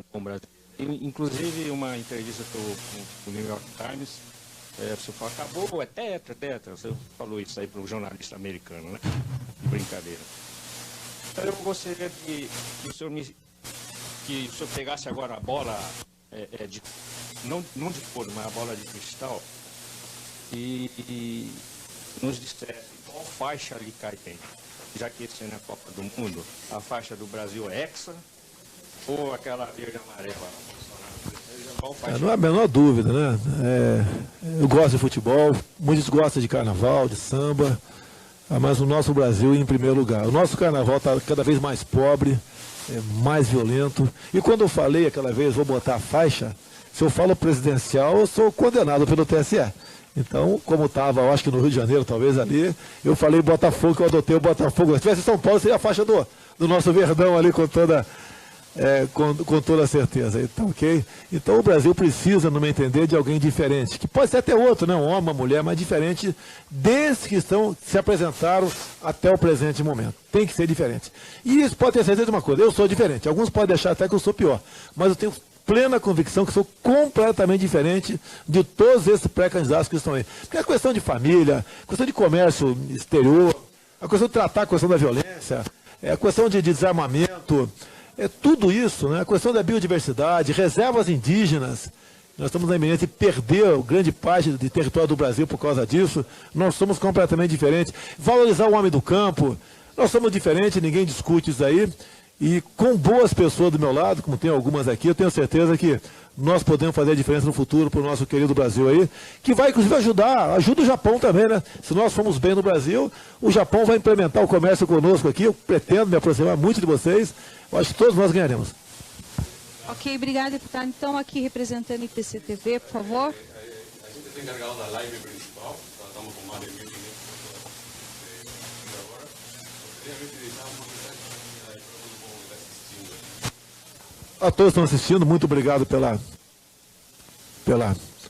com o Brasil. Inclusive uma entrevista com o New York Times, o senhor falou, acabou, é tetra. O senhor falou isso aí para um jornalista americano, né? Brincadeira. Eu gostaria que o senhor pegasse agora a bola, não de couro, mas a bola de cristal, e nos dissesse qual faixa ali cai bem. Já que esse ano é a Copa do Mundo, a faixa do Brasil é hexa ou aquela verde amarela? Não há a menor dúvida, né? Eu gosto de futebol, muitos gostam de carnaval, de samba. Mas o nosso Brasil em primeiro lugar. O nosso carnaval está cada vez mais pobre, mais violento. E quando eu falei aquela vez, vou botar a faixa, se eu falo presidencial, eu sou condenado pelo TSE. Então, como estava, eu acho que no Rio de Janeiro, talvez ali, eu falei Botafogo, que eu adotei o Botafogo. Se tivesse em São Paulo, seria a faixa do nosso Verdão ali com toda certeza. Então, ok? Então o Brasil precisa, no meu entender, de alguém diferente, que pode ser até outro, né? Um homem, uma mulher, mas diferente desses que se apresentaram até o presente momento. Tem que ser diferente. E isso pode ter certeza de uma coisa, eu sou diferente. Alguns podem achar até que eu sou pior, mas eu tenho plena convicção que sou completamente diferente de todos esses pré-candidatos que estão aí. Porque a questão de família, a questão de comércio exterior, a questão de tratar a questão da violência, a questão de desarmamento, tudo isso, né? A questão da biodiversidade, reservas indígenas, nós estamos na iminência de perder grande parte do território do Brasil por causa disso, nós somos completamente diferentes. Valorizar o homem do campo, nós somos diferentes, ninguém discute isso aí, e com boas pessoas do meu lado, como tem algumas aqui, eu tenho certeza que nós podemos fazer a diferença no futuro para o nosso querido Brasil aí, que vai inclusive ajuda o Japão também, né? Se nós formos bem no Brasil, o Japão vai implementar o comércio conosco aqui, eu pretendo me aproximar muito de vocês, eu acho que todos nós ganharemos. Ok, obrigada, deputado. Então, aqui representando o IPC-TV, por favor. A gente está encarregado da live principal, estamos com mais de 1.500 pessoas agora. Gostaria de deixar uma mensagem para todo mundo que está assistindo. A todos que estão assistindo, muito obrigado pela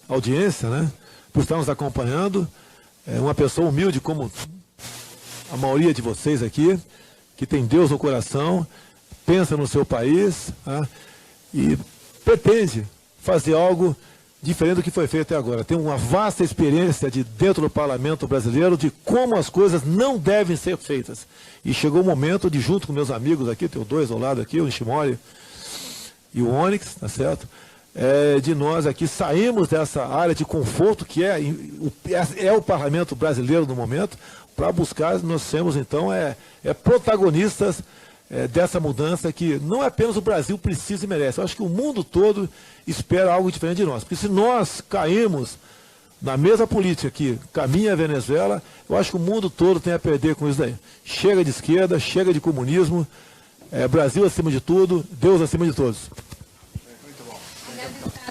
audiência, né? Por estar nos acompanhando. Uma pessoa humilde como a maioria de vocês aqui, que tem Deus no coração, pensa no seu país, né? E pretende fazer algo diferente do que foi feito até agora. Tem uma vasta experiência dentro do parlamento brasileiro de como as coisas não devem ser feitas. E chegou o momento de, junto com meus amigos aqui, tenho dois ao lado aqui, o Nishimori e o Onyx, tá certo? de nós aqui saímos dessa área de conforto que é o parlamento brasileiro no momento, para buscar nós sermos, então, protagonistas dessa mudança que não apenas o Brasil precisa e merece. Eu acho que o mundo todo espera algo diferente de nós. Porque se nós caímos na mesma política que caminha a Venezuela, eu acho que o mundo todo tem a perder com isso daí. Chega de esquerda, chega de comunismo, Brasil acima de tudo, Deus acima de todos.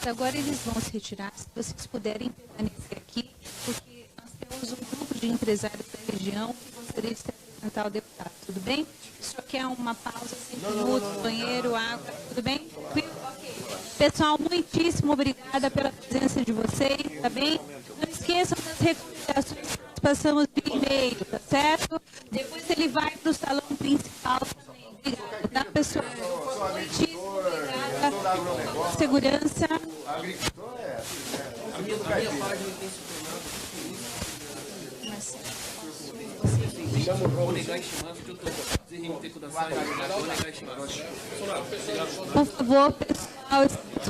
Agora eles vão se retirar, se vocês puderem permanecer aqui, porque nós temos um grupo de empresários da região que gostaria de se apresentar ao deputado, tudo bem? O senhor quer uma pausa, 5 minutos, banheiro, água, tudo bem? Ok. Pessoal, muitíssimo obrigada pela presença de vocês, tá bem? Não esqueçam das recomendações que nós passamos de e-mail, tá certo? Depois ele vai para o salão principal também. Obrigada, tá, pessoal? Muitíssimo obrigada pela segurança. A agricultura é assim, né? A minha página tem Por favor, pessoal, Sandra.